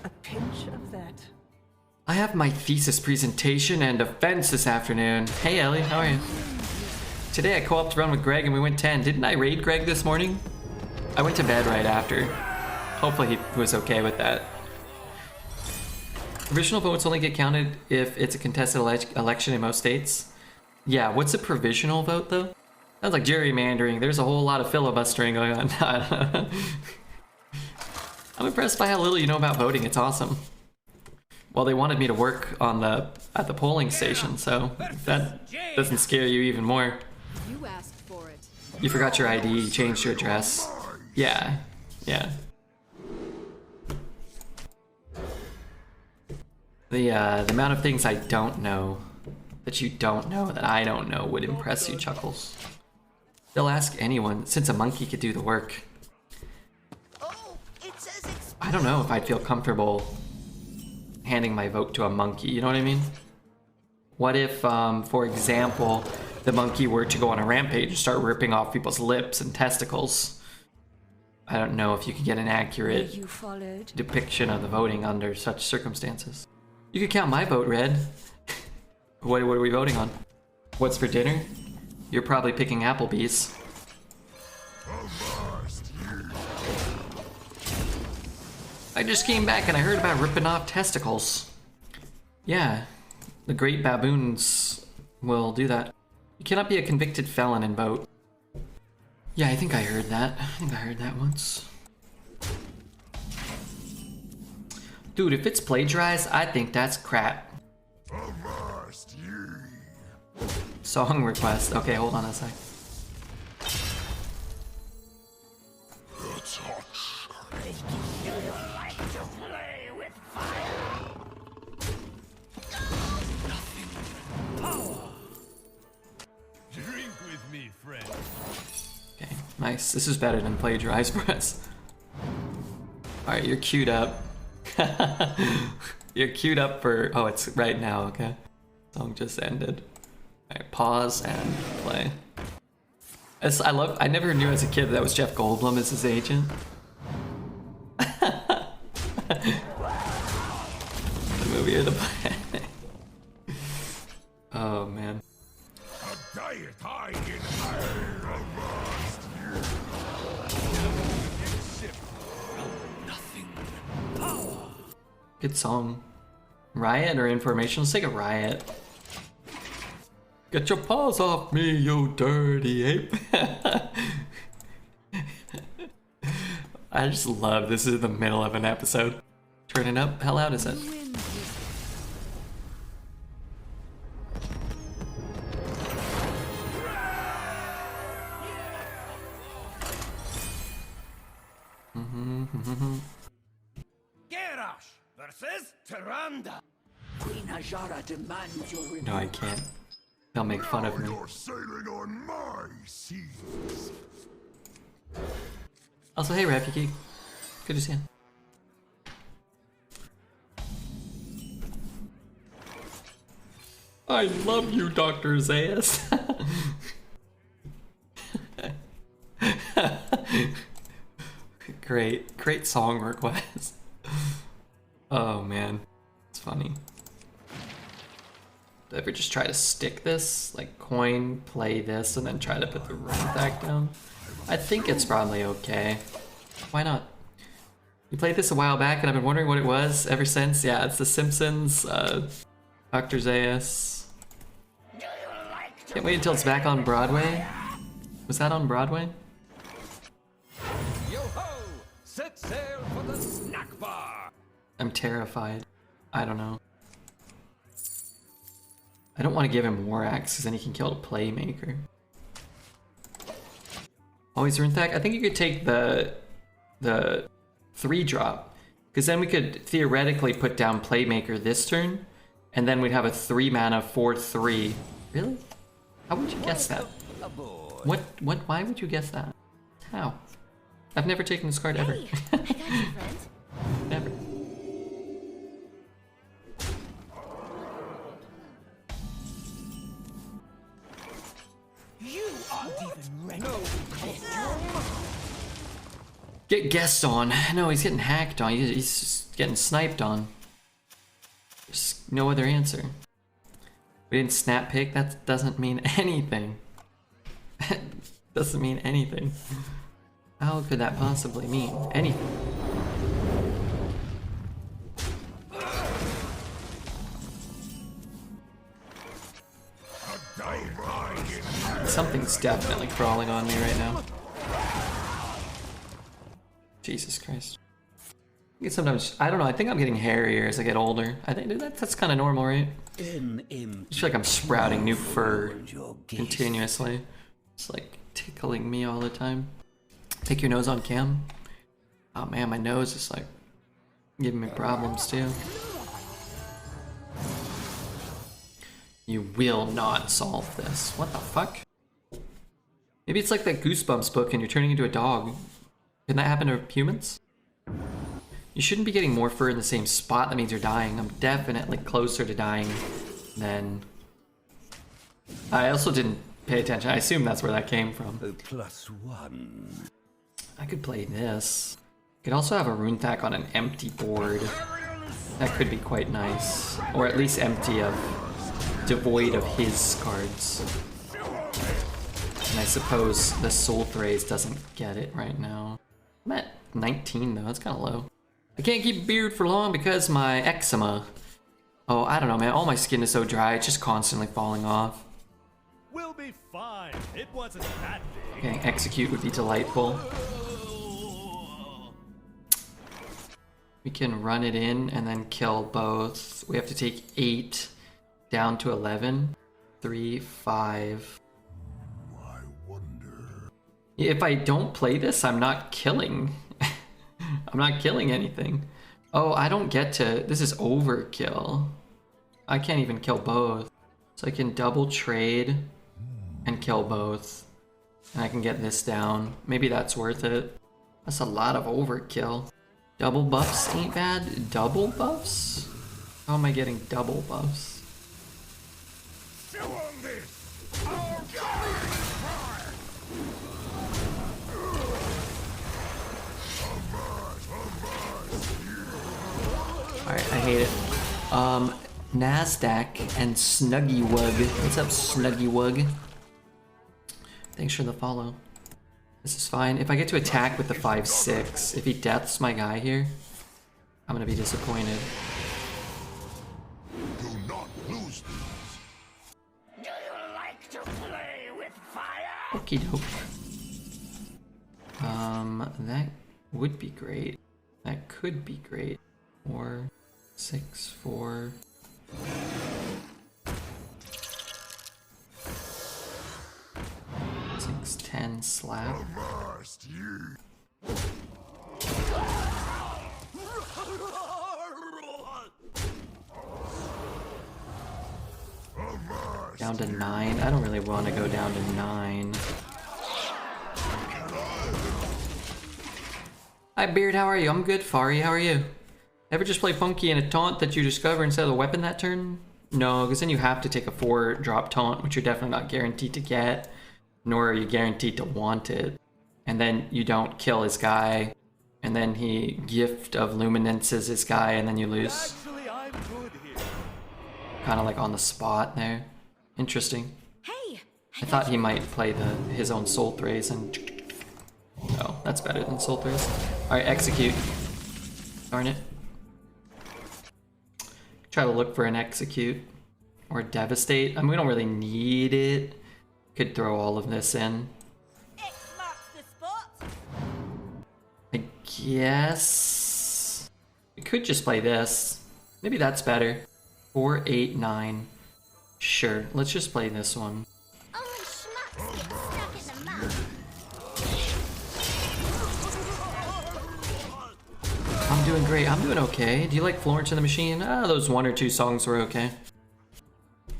a pinch of that.
I have my thesis presentation and defense this afternoon. Hey Ellie, how are you? Today I co-opted to run with Greg and we went 10. Didn't I raid Greg this morning? I went to bed right after. Hopefully he was okay with that. Provisional votes only get counted if it's a contested election in most states. Yeah, what's a provisional vote though? Sounds like gerrymandering. There's a whole lot of filibustering going on. I'm impressed by how little you know about voting. It's awesome. Well, they wanted me to work on at the polling station, so if that doesn't scare you even more.
You asked for it.
You forgot your ID, you changed your address. Yeah. The amount of things I don't know that you don't know that I don't know would impress you, Chuckles. They'll ask anyone, since a monkey could do the work.
Oh, it says
I don't know if I'd feel comfortable handing my vote to a monkey, you know what I mean? What if, for example, the monkey were to go on a rampage and start ripping off people's lips and testicles? I don't know if you could get an accurate
You followed.
depiction of the voting under such circumstances. You could count my vote, Red. What are we voting on? What's for dinner? You're probably picking Applebee's. I just came back and I heard about ripping off testicles. Yeah, the great baboons will do that. You cannot be a convicted felon and vote. Yeah, I think I heard that. I think I heard that once. Dude, if it's plagiarized, I think that's crap.
Avast ye.
Song request. Okay, hold on a sec.
It's hot.
Drink with me, friend.
Okay, nice. This is better than plagiarized press. Alright, you're queued up. You're queued up for... Oh, it's right now, okay. Song just ended. Alright, pause and play. I never knew as a kid that was Jeff Goldblum as his agent. The movie or the play. Oh, man.
A diet I inhale. Avast ye.
Good song. Riot or information? Let's take a riot. Get your paws off me, you dirty ape. I just love this is the middle of an episode. Turn it up. How loud is it?
Garrosh versus Tyrande.
Queen Ajara demands your revenge.
No, I can't. They'll make fun of me.
You're sailing on my seas.
Also, hey, Rafiki. Good to see you. I love you, Dr. Zayas. Great song request. Oh man, it's funny. Did I ever just try to stick this? Like coin, play this, and then try to put the rune back down? I think it's probably okay. Why not? We played this a while back and I've been wondering what it was ever since. Yeah, it's The Simpsons, Dr. Zayas. Can't wait until it's back on Broadway. Was that on Broadway?
Yo ho! Set sail for the snack bar.
I'm terrified. I don't know. I don't want to give him War Axe because then he can kill the Playmaker. Always Runethak? I think you could take the 3-drop. Because then we could theoretically put down Playmaker this turn. And then we'd have a 3-mana 4/3. Really? How would you guess that? Why would you guess that? How? I've never taken this card ever.
Hey, I got you, friend.
Never.
You aren't even ready.
Get guessed on. No, he's getting hacked on. He's just getting sniped on. There's no other answer. We didn't snap pick. That doesn't mean anything. Doesn't mean anything. How could that possibly mean anything? Something's definitely crawling on me right now. Jesus Christ. I think sometimes, I don't know, I think I'm getting hairier as I get older. I think that's kind of normal, right? I just feel like I'm sprouting new fur continuously. It's like tickling me all the time. Take your nose on cam. Oh man, my nose is like giving me problems too. You will not solve this. What the fuck? Maybe it's like that Goosebumps book and you're turning into a dog. Can that happen to humans? You shouldn't be getting more fur in the same spot. That means you're dying. I'm definitely closer to dying than... I also didn't pay attention. I assume that's where that came from.
+1.
I could play this. Could also have a Runethak on an empty board. That could be quite nice. Or at least empty of... devoid of his cards. And I suppose the Soul Thrace doesn't get it right now. I'm at 19 though, that's kind of low. I can't keep a beard for long because my eczema. Oh, I don't know, man. All my skin is so dry, it's just constantly falling off.
We'll be fine. It wasn't that big.
Getting execute would be delightful. We can run it in and then kill both. We have to take 8 down to 11. 3, 5.
I wonder.
If I don't play this, I'm not killing. I'm not killing anything. Oh, I don't get to... This is overkill. I can't even kill both. So I can double trade and kill both. And I can get this down. Maybe that's worth it. That's a lot of overkill. Double buffs ain't bad. Double buffs? How am I getting double buffs?
Chew on this! I'll carry fire!
Alright, I hate it. Nasdaq and Snuggywug. What's up, Snuggywug? Thanks for the follow. This is fine. If I get to attack with the 5/6, if he deaths my guy here, I'm gonna be disappointed.
Do not lose these.
Do you like to play with fire?
Okie doke. That would be great. That could be great. 4, 6, 4. Six, 10 slap.
Avast ye!
Down to 9. I don't really want to go down to 9. Hi Beard, how are you? I'm good. Fari, how are you? Ever just play Funky in a taunt that you discover instead of a weapon that turn? No, because then you have to take a 4-drop taunt, which you're definitely not guaranteed to get, nor are you guaranteed to want it. And then you don't kill his guy, and then he Gift of Luminances his guy, and then you lose.
Actually, I'm good here.
Kind of like on the spot there. Interesting.
Hey,
I thought he might play his own Soul Thrace and... No, that's better than Soul Thrace. Alright, execute. Darn it. Try to look for an execute. Or devastate. I mean, we don't really need it. Could throw all of this in.
X marks the spot.
I guess... We could just play this. Maybe that's better. 4, 8, 9. Sure, let's just play this one.
Only schmucks get stuck in the mud.
I'm doing great. I'm doing okay. Do you like Florence and the Machine? Those 1 or 2 songs were okay.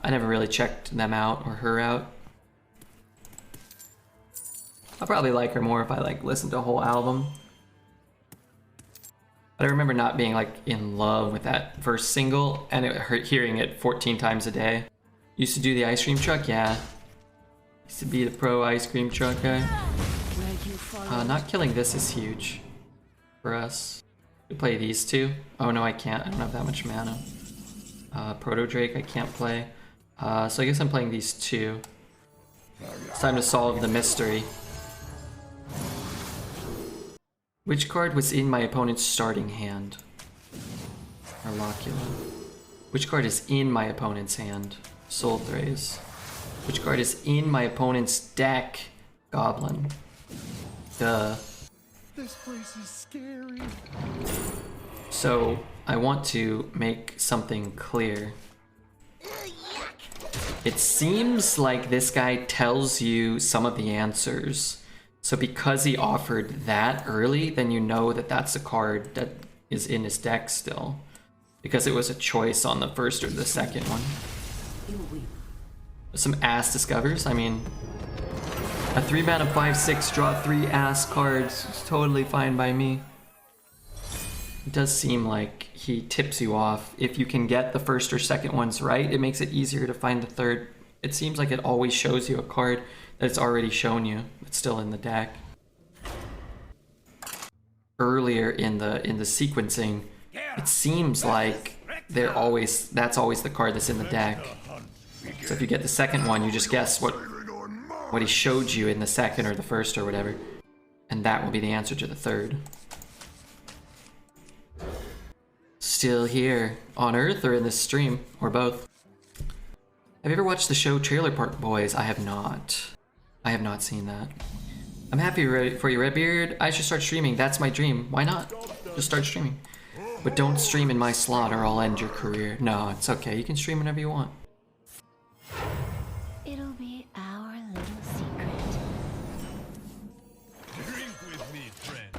I never really checked them out or her out. I'll probably like her more if I like listen to a whole album. But I remember not being like in love with that first single and it hurt hearing it 14 times a day. Used to do the ice cream truck, yeah. Used to be the pro ice cream truck guy. Not killing this is huge for us. We play these two. Oh no, I can't. I don't have that much mana. Proto Drake I can't play. So I guess I'm playing these two. It's time to solve the mystery. Which card was in my opponent's starting hand? Arlocula. Which card is in my opponent's hand? Soul Thrace. Which card is in my opponent's deck? Goblin. Duh.
This place is scary.
So, I want to make something clear. It seems like this guy tells you some of the answers. So because he offered that early, then you know that that's a card that is in his deck still. Because it was a choice on the first or the second one. Some ass discovers, I mean... A 3-mana 5/6 draw 3 ass cards is totally fine by me. It does seem like he tips you off. If you can get the first or second ones right, it makes it easier to find the third. It seems like it always shows you a card that's already shown you. It's still in the deck. Earlier in the sequencing, it seems like that's always the card that's in the deck. So if you get the second one, you just guess what he showed you in the second or the first or whatever, and that will be the answer to the third. still here. On Earth or in this stream, or both. Have you ever watched the show Trailer Park Boys? I have not. I have not seen that. I'm happy for you, Redbeard. I should start streaming. That's my dream. Why not? Just start streaming. But don't stream in my slot or I'll end your career. No, it's okay. You can stream whenever you want.
It'll be our little secret.
Drink with me, friend.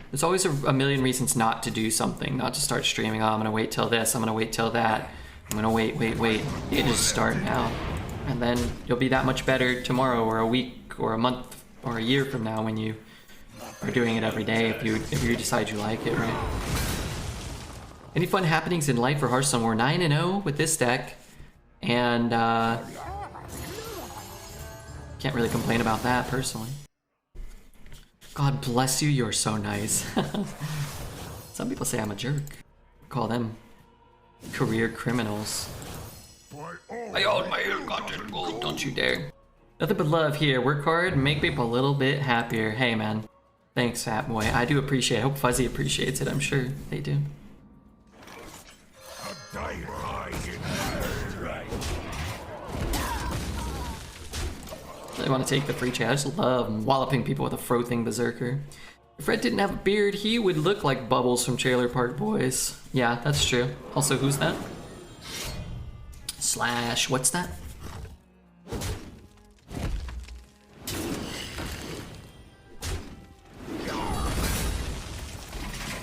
There's always a million reasons not to do something, not to start streaming. Oh, I'm gonna wait till this, I'm gonna wait till that. I'm gonna wait. You can just start now. And then you'll be that much better tomorrow or a week or a month or a year from now when you are doing it every day if you decide you like it, right? Any fun happenings in life for Hearthstone? We're 9-0 with this deck. And can't really complain about that personally. God bless you, you're so nice. Some people say I'm a jerk. Call them career criminals. I own my ill-gotten gold, don't you dare. Nothing but love here. Work hard, make people a little bit happier. Hey man, thanks Fat Boy. I do appreciate it. I hope Fuzzy appreciates it. I'm sure they do. I want to take the free chat. I just love walloping people with a frothing berserker. If Red didn't have a beard, he would look like Bubbles from Trailer Park Boys. Yeah, that's true. Also, who's that? Slash, what's that?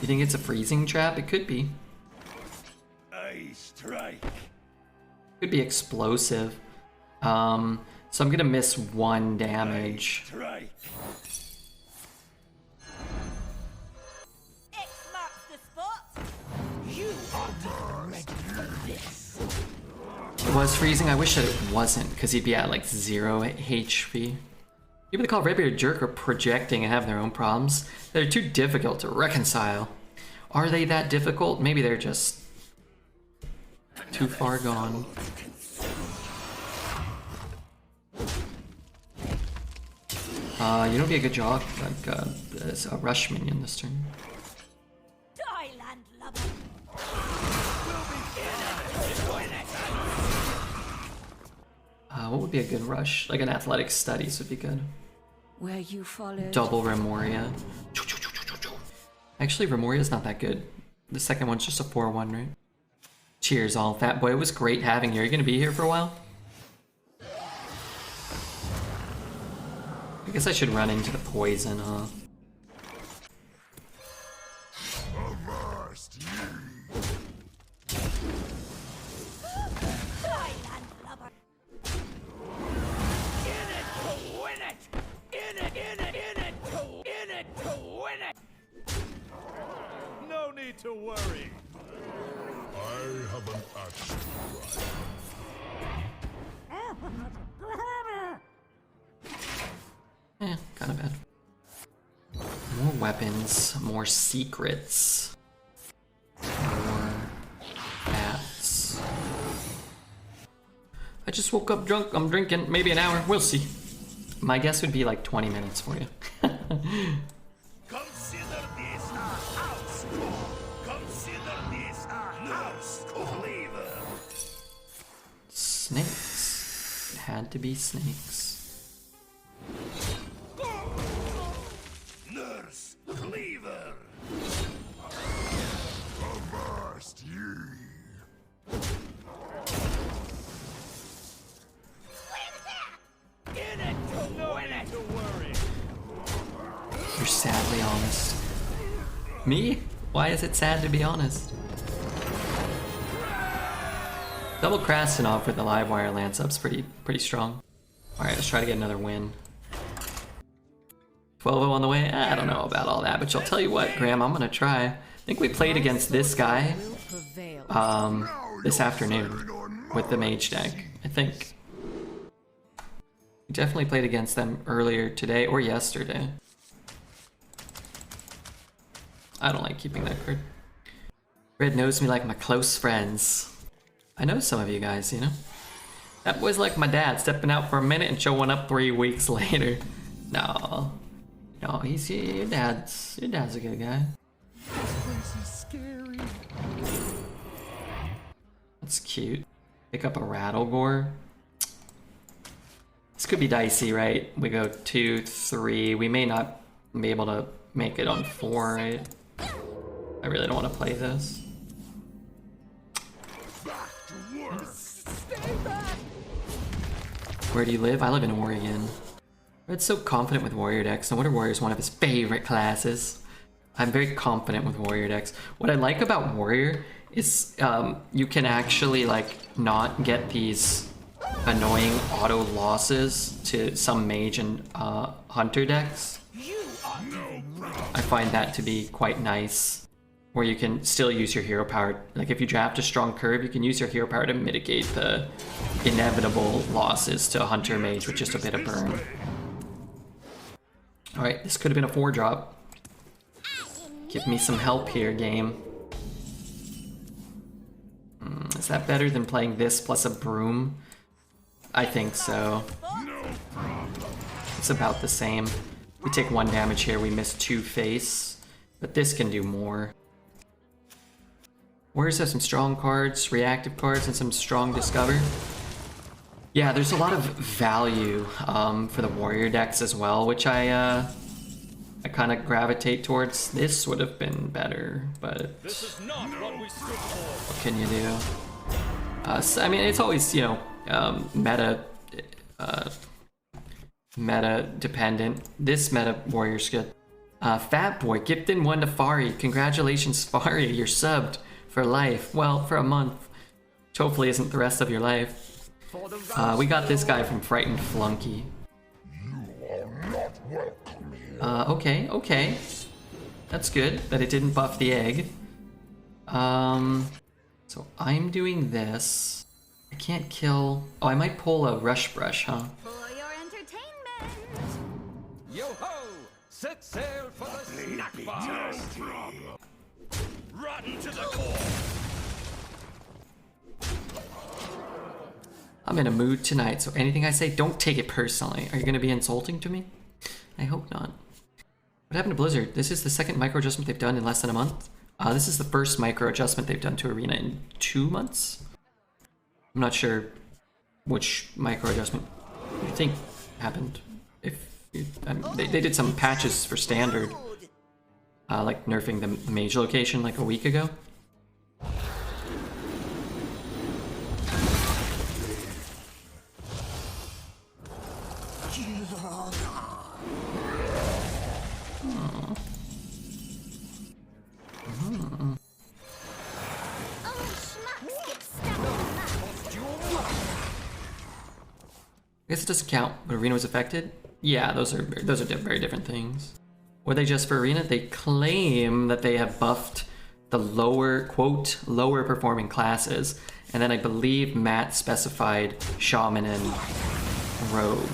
You think it's a freezing trap? It could be.
I strike.
Could be explosive. So I'm gonna miss 1 damage.
Strike.
X marks the spot. You are ready for this.
It was freezing. I wish that it wasn't, because he'd be at like 0 HP. People that call Redbeard a jerk are projecting and have their own problems. They're too difficult to reconcile. Are they that difficult? Maybe they're just too far gone. You know, be a good job, like there's a rush minion this turn.
Thailand lover.
What would be a good rush? Like an athletic studies would be good.
Where you followed.
Double Remoria. Actually, Remoria's not that good. The second one's just a 4-1, right? Cheers, all. Fat Boy, it was great having you. Are you gonna be here for a while? I guess I should run into the poison, huh?
Thailand lover.
In it to win it! In it to win it!
No need to worry.
I have an axe to grind.
Kinda bad. More weapons, more secrets. More bats. I just woke up drunk. I'm drinking maybe an hour. We'll see. My guess would be like 20 minutes for you.
Consider this a house call. Consider this a house cleaver.
Snakes. It had to be snakes.
Nurse cleaver.
Avast ye!
In it to
No
win
need
it!
to worry.
You're sadly honest. Me? Why is it sad to be honest? Double Krastinov for the live wire lance up's pretty strong. Alright, let's try to get another win. 12-0 on the way? I don't know about all that, but I'll tell you what, Graham, I'm gonna try. I think we played against this guy this afternoon with the mage deck. I think. We definitely played against them earlier today or yesterday. I don't like keeping that card. Red knows me like my close friends. I know some of you guys, you know? That boy's like my dad, stepping out for a minute and showing up 3 weeks later. No, he's your dad's a good guy.
This place is scary.
That's cute. Pick up a Rattlegore. This could be dicey, right? We go 2, 3. We may not be able to make it on 4, right? I really don't want to play this. Where do you live? I live in Oregon. Red's so confident with warrior decks. No wonder warrior is one of his favorite classes. I'm very confident with warrior decks. What I like about warrior is you can actually like not get these annoying auto losses to some mage and hunter decks. I find that to be quite nice, where you can still use your hero power. Like if you draft a strong curve, you can use your hero power to mitigate the inevitable losses to a hunter mage with just a bit of burn. Alright, this could have been a 4-drop. Give me some help here, game. Is that better than playing this plus a broom? I think so. It's about the same. We take 1 damage here, we miss 2 face. But this can do more. Warriors have some strong cards, reactive cards, and some strong discover. Yeah, there's a lot of value for the warrior decks as well, which I kind of gravitate towards. This would have been better, but
This is not what we stood for.
what can you do? So, I mean, it's always, you know, meta dependent. This meta warrior's good. Fat Boy, gifted 1 to Fari. Congratulations, Fari, you're subbed for life. Well, for a month. Which hopefully isn't the rest of your life. We got this guy from Frightened Flunky.
You are not welcome here.
Okay, okay. That's good that it didn't buff the egg. So I'm doing this. I can't kill... Oh, I might pull a Rush Brush, huh?
For your entertainment.
Yo-ho! Set sail for the snack bar!
Rotten to the core.
I'm in a mood tonight, so anything I say, don't take it personally. Are you going to be insulting to me? I hope not. What happened to Blizzard? This is the second micro adjustment they've done in less than a month. This is the first micro adjustment they've done to Arena in 2 months. I'm not sure which micro adjustment you think happened. If you, they did some patches for standard, like nerfing the mage location like a week ago. I guess it doesn't count, but Arena was affected? Yeah, those are very different things. Were they just for Arena? They claim that they have buffed the lower, quote, lower performing classes, and then I believe Matt specified Shaman and Rogue.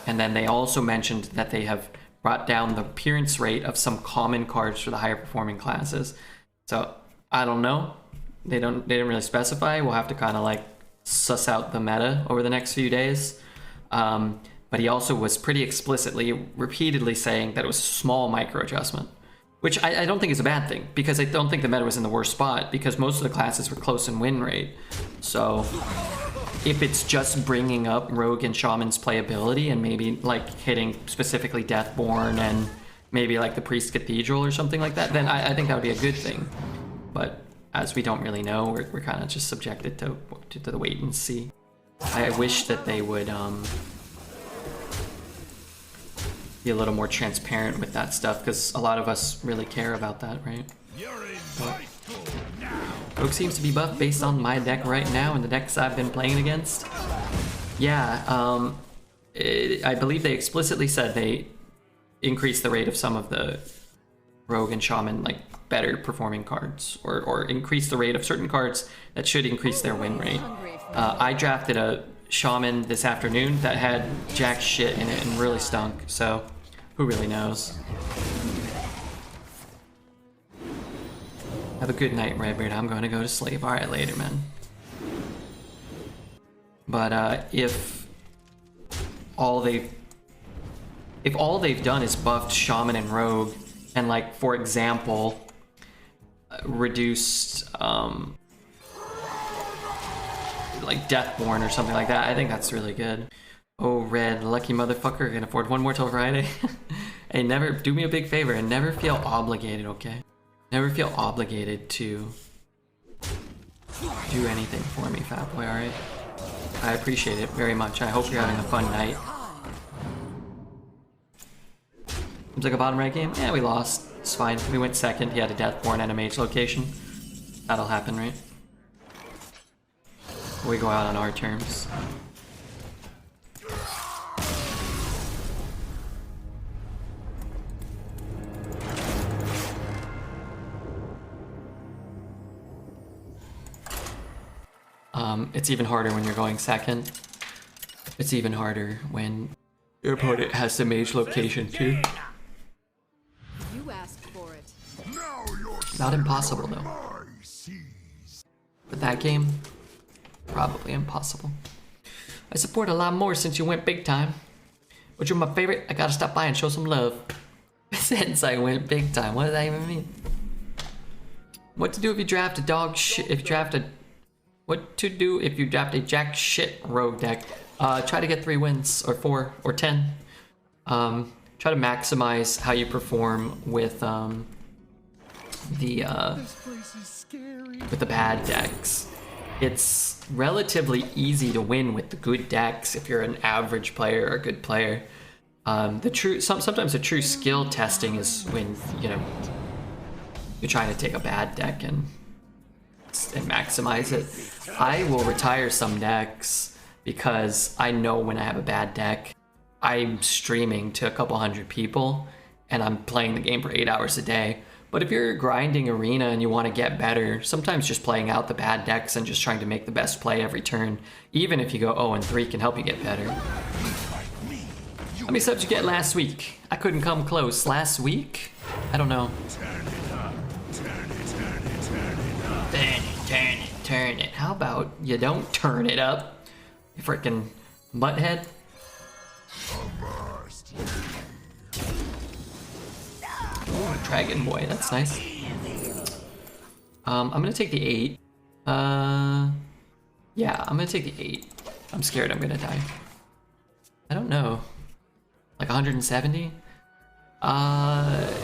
And then they also mentioned that they have brought down the appearance rate of some common cards for the higher performing classes. So, I don't know. They didn't really specify. We'll have to kind of like suss out the meta over the next few days. But he also was pretty explicitly, repeatedly saying that it was a small micro adjustment, which I don't think is a bad thing, because I don't think the meta was in the worst spot, because most of the classes were close in win rate. So if it's just bringing up Rogue and Shaman's playability and maybe like hitting specifically Deathborn and maybe like the Priest Cathedral or something like that, then I think that would be a good thing. But as we don't really know, we're kind of just subjected to the wait and see. I wish that they would be a little more transparent with that stuff, because a lot of us really care about that, right?
You're in my school now.
Rogue seems to be buffed based on my deck right now and the decks I've been playing against. Yeah, I believe they explicitly said they increased the rate of some of the Rogue and Shaman like better performing cards, or increase the rate of certain cards that should increase their win rate. I drafted a Shaman this afternoon that had jack shit in it and really stunk, so who really knows? Have a good night, Redbeard. I'm going to go to sleep. Alright, later, man. But if all they've done is buffed Shaman and Rogue, and like, for example, reduced like Deathborn or something like that. I think that's really good. Oh, Red, lucky motherfucker, can afford one more till Friday. Hey, never, do me a big favor and never feel obligated, okay? Never feel obligated to do anything for me, fat boy, alright? I appreciate it very much. I hope you're having a fun night. Seems like a bottom right game? Yeah, we lost. It's fine. We went second. He had a Deathborn and a mage location. That'll happen, right? We go out on our terms. It's even harder when you're going second. It's even harder when your opponent has the mage location too.
You asked for it.
Now you're
Not impossible though.
my seas.
But that game, probably impossible. I support a lot more since you went big time. But you're my favorite, I gotta stop by and show some love. Since I went big time, what does that even mean? What to do if you draft a dog shit, if you draft a... What to do if you draft a jack shit rogue deck? Try to get 3 wins, or 4, or 10. Try to maximize how you perform with the bad decks. It's relatively easy to win with the good decks if you're an average player or a good player. Sometimes the true skill testing is when, you know, you're trying to take a bad deck and maximize it. I will retire some decks because I know when I have a bad deck, I'm streaming to a couple hundred people and I'm playing the game for 8 hours a day. But if you're grinding arena and you want to get better, sometimes just playing out the bad decks and just trying to make the best play every turn, even if you go 0-3, can help you get better. How many subs you get last week? I couldn't come close. Last week? I don't know. Turn it. How about you don't turn it up, you frickin' butthead? Ooh, Dragon Boy, that's nice. I'm gonna take the 8. Yeah, I'm gonna take the 8. I'm scared I'm gonna die. I don't know. Like 170?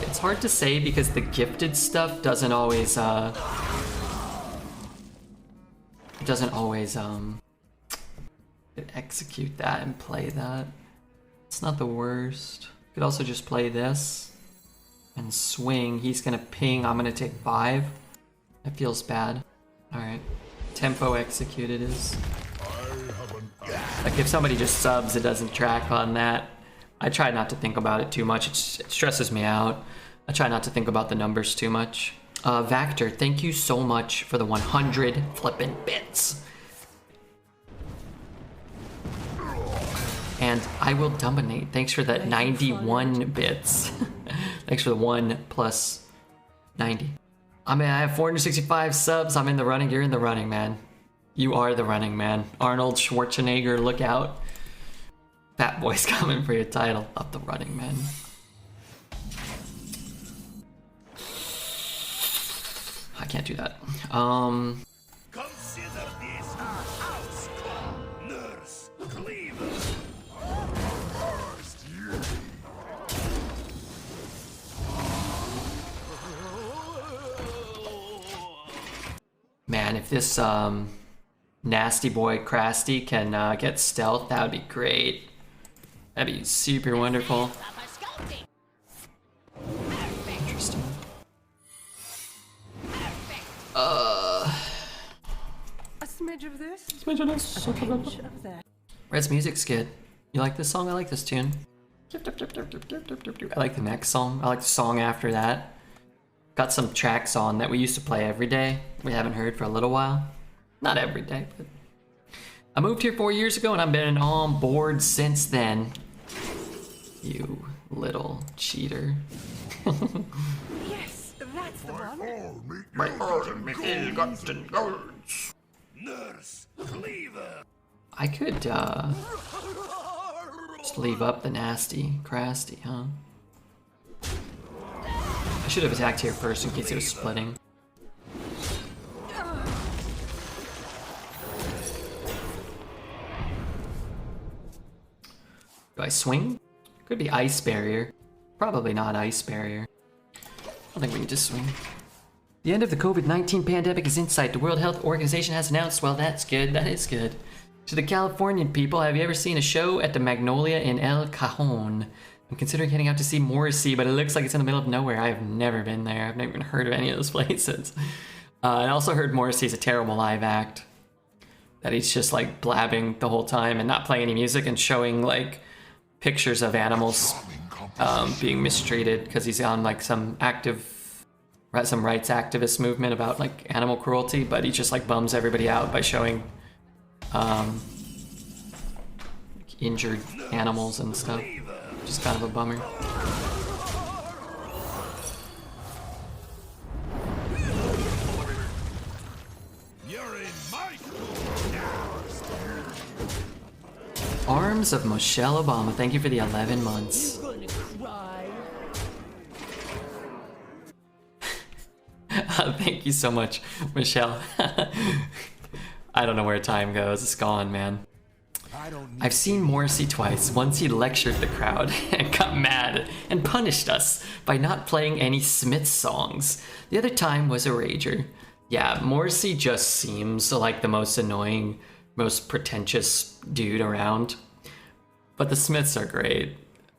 It's hard to say because the gifted stuff doesn't always execute that and play that. It's not the worst. Could also just play this and swing. He's gonna ping. I'm gonna take 5. That feels bad. Alright. Tempo executed is. Like if somebody just subs, it doesn't track on that. I try not to think about it too much. It stresses me out. I try not to think about the numbers too much. Vactor, thank you so much for the 100 flippin' bits. And I will dominate. Thanks for that 91 bits. Thanks for the 1 plus 90. I mean, I have 465 subs. I'm in the running. You're in the running, man. You are the running, man. Arnold Schwarzenegger, look out. Fat boy's coming for your title. Up the running, man. I can't do that.
Consider this a house call. Nurse, Cleaver.
Man, if this nasty boy Krasty can get stealth, that would be great. That'd be super wonderful. Interesting.
A smidge of this. A pinch of that.
Red's music's good. You like this song? I like this tune. I like the next song. I like the song after that. Got some tracks on that we used to play every day. We haven't heard for a little while. Not every day, but... I moved here 4 years ago and I've been on board since then. You little cheater.
Yes, that's the one.
Nurse, Cleaver.
I could, just leave up the nasty Krasty, huh? I should have attacked here first in case it was splitting. Do I swing? Could be ice barrier. Probably not ice barrier. I don't think we need to swing. The end of the COVID-19 pandemic is in sight. The World Health Organization has announced, well, that's good. That is good. To the Californian people, have you ever seen a show at the Magnolia in El Cajon? I'm considering heading out to see Morrissey, but it looks like it's in the middle of nowhere. I've never been there. I've never even heard of any of those places. I also heard Morrissey's a terrible live act. That he's just like blabbing the whole time and not playing any music and showing like pictures of animals being mistreated because he's on like some rights activist movement about like animal cruelty, but he just like bums everybody out by showing injured animals and stuff. Just kind of a bummer.
You're in my school now.
Arms of Michelle Obama, thank you for the 11 months.
Gonna cry.
Thank you so much, Michelle. I don't know where time goes. It's gone, man. I've seen Morrissey twice. Once he lectured the crowd and got mad and punished us by not playing any Smith songs. The other time was a rager. Yeah, Morrissey just seems like the most annoying, most pretentious dude around. But the Smiths are great.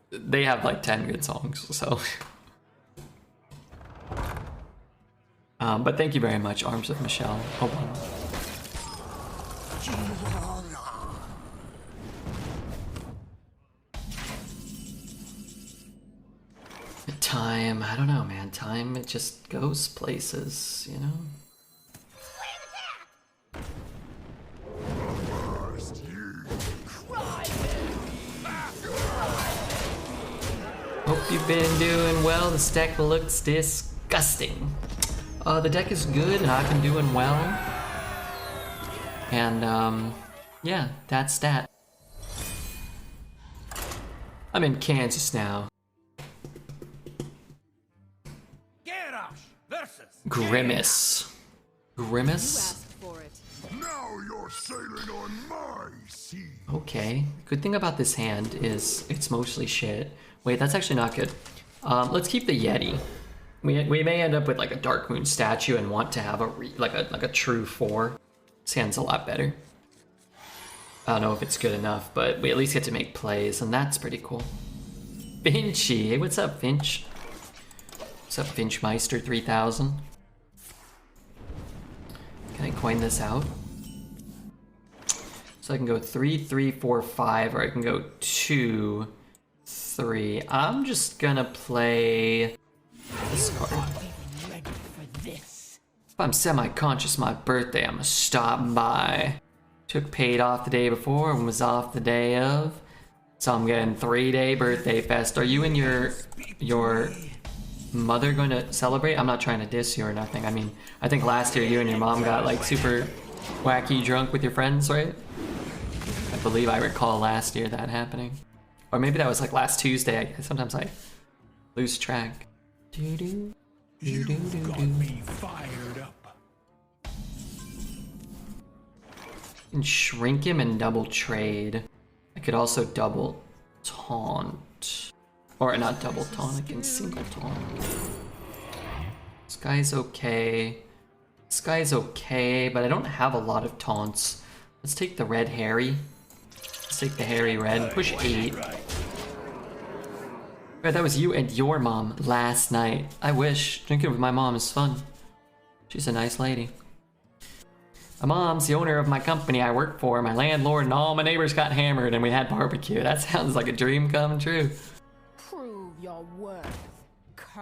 They have like 10 good songs, so. But thank you very much, Arms of Michelle Obama. Time, I don't know, man. Time, it just goes places, you know? Hope you've been doing well. The deck looks disgusting. The deck is good and I've been doing well. And, yeah, that's that. I'm in Kansas now. Grimace. Grimace?
You asked for it.
Now you're sailing on my sea.
Okay. Good thing about this hand is it's mostly shit. Wait, that's actually not good. Let's keep the Yeti. We may end up with like a Dark Moon statue and want to have like a true 4. This hand's a lot better. I don't know if it's good enough, but we at least get to make plays, and that's pretty cool. Finchy, hey, what's up, Finch? What's up, Finchmeister 3000? Can I coin this out? So I can go 3, 3, 4, 5, or I can go 2, 3. I'm just gonna play this card.
Ready for this.
If I'm semi-conscious my birthday, I'm gonna stop by. Took paid off the day before and was off the day of. So I'm getting 3-day birthday fest. Are you and your mother going to celebrate? I'm not trying to diss you or nothing. I mean, I think last year you and your mom got like super wacky drunk with your friends, right? I believe I recall last year that happening. Or maybe that was like last Tuesday. Sometimes I lose track.
You got me fired up.
And shrink him and double trade. I could also double taunt. Or not double taunt, I can single taunt. This guy's okay. This guy's okay, but I don't have a lot of taunts. Let's take the red Harry. Let's take the Harry red. Push 8. Right, that was you and your mom last night. I wish. Drinking with my mom is fun. She's a nice lady. My mom's the owner of my company I work for. My landlord and all my neighbors got hammered and we had barbecue. That sounds like a dream come true.
Prove your worth, cur.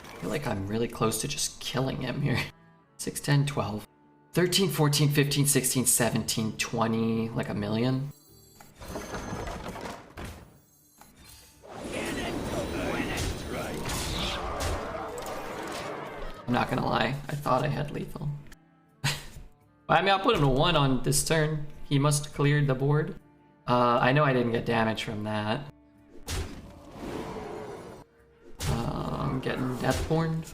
I feel like I'm really close to just killing him here. 6, 10, 12. 13, 14, 15, 16, 17, 20, like a million. I'm not gonna lie, I thought I had lethal. I mean, I'll put him to 1 on this turn. He must have cleared the board. I know I didn't get damage from that. I'm getting Deathborn.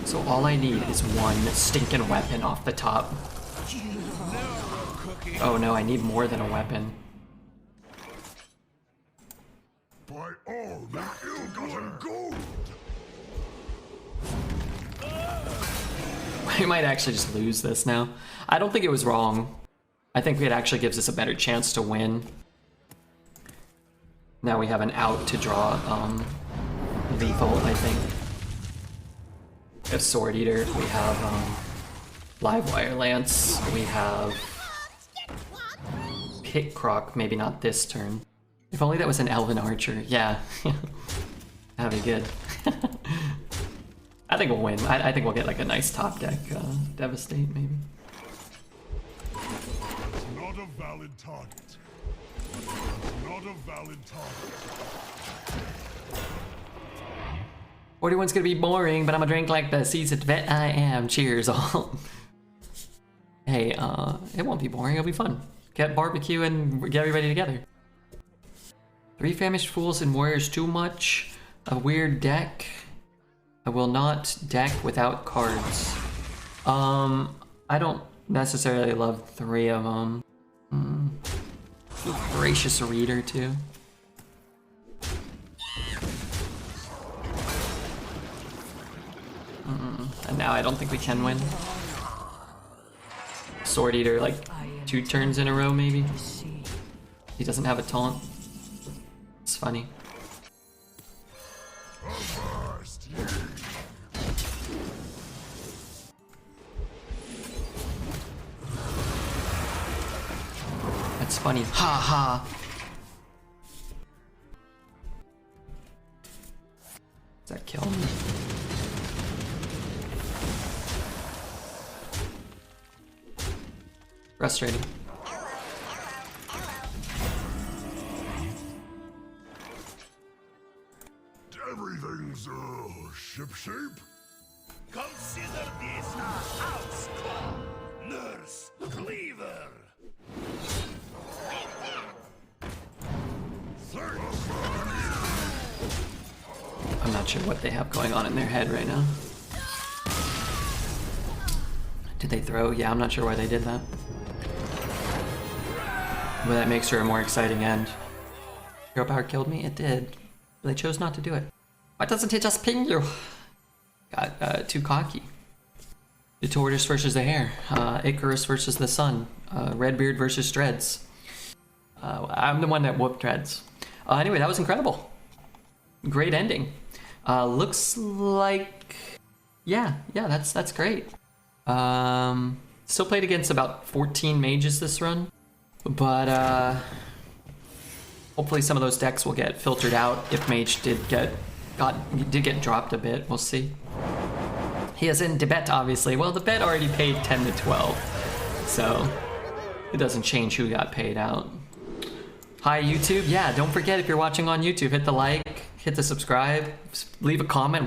So all I need is one stinking weapon off the top. Oh no, I need more than a weapon.
By all the ill-gotten gold!
We might actually just lose this now. I don't think it was wrong. I think it actually gives us a better chance to win. Now we have an out to draw lethal, I think. We have Sword Eater, we have Livewire Lance, we have Pit Croc, maybe not this turn. If only that was an Elven Archer, yeah. That'd be good. I think we'll win. I think we'll get like a nice top deck, Devastate maybe.
It's not a valid target. Not a valid target.
41's gonna be boring, but I'm gonna drink like the seasoned vet I am. Cheers all. Hey, it won't be boring, it'll be fun. Get barbecue and get everybody together. 3 Famished Fools and Warriors too much. A weird deck. I will not deck without cards. I don't necessarily love 3 of them. Voracious Reader too. And now I don't think we can win. Sword Eater like 2 turns in a row maybe. He doesn't have a taunt. It's funny. That's funny. Ha ha. Does that kill me? Frustrating.
Everything's, ship-shape?
Consider this a house call. Nurse Cleaver.
I'm not sure what they have going on in their head right now. Did they throw? Yeah, I'm not sure why they did that. But that makes for a more exciting end. Hero Power killed me? It did. But they chose not to do it. Why doesn't it just ping you? Got too cocky. The Tortoise versus the Hare. Icarus versus the Sun. Redbeard versus Dreads. I'm the one that whooped Dreads. Anyway, that was incredible. Great ending. Looks like... Yeah, that's great. Still played against about 14 mages this run. But hopefully some of those decks will get filtered out if mage did get dropped a bit. We'll see. He is in debet, obviously. Well, the bet already paid 10 to 12, so it doesn't change who got paid out. Hi YouTube. Yeah, don't forget if you're watching on YouTube, hit the like, hit the subscribe, leave a comment.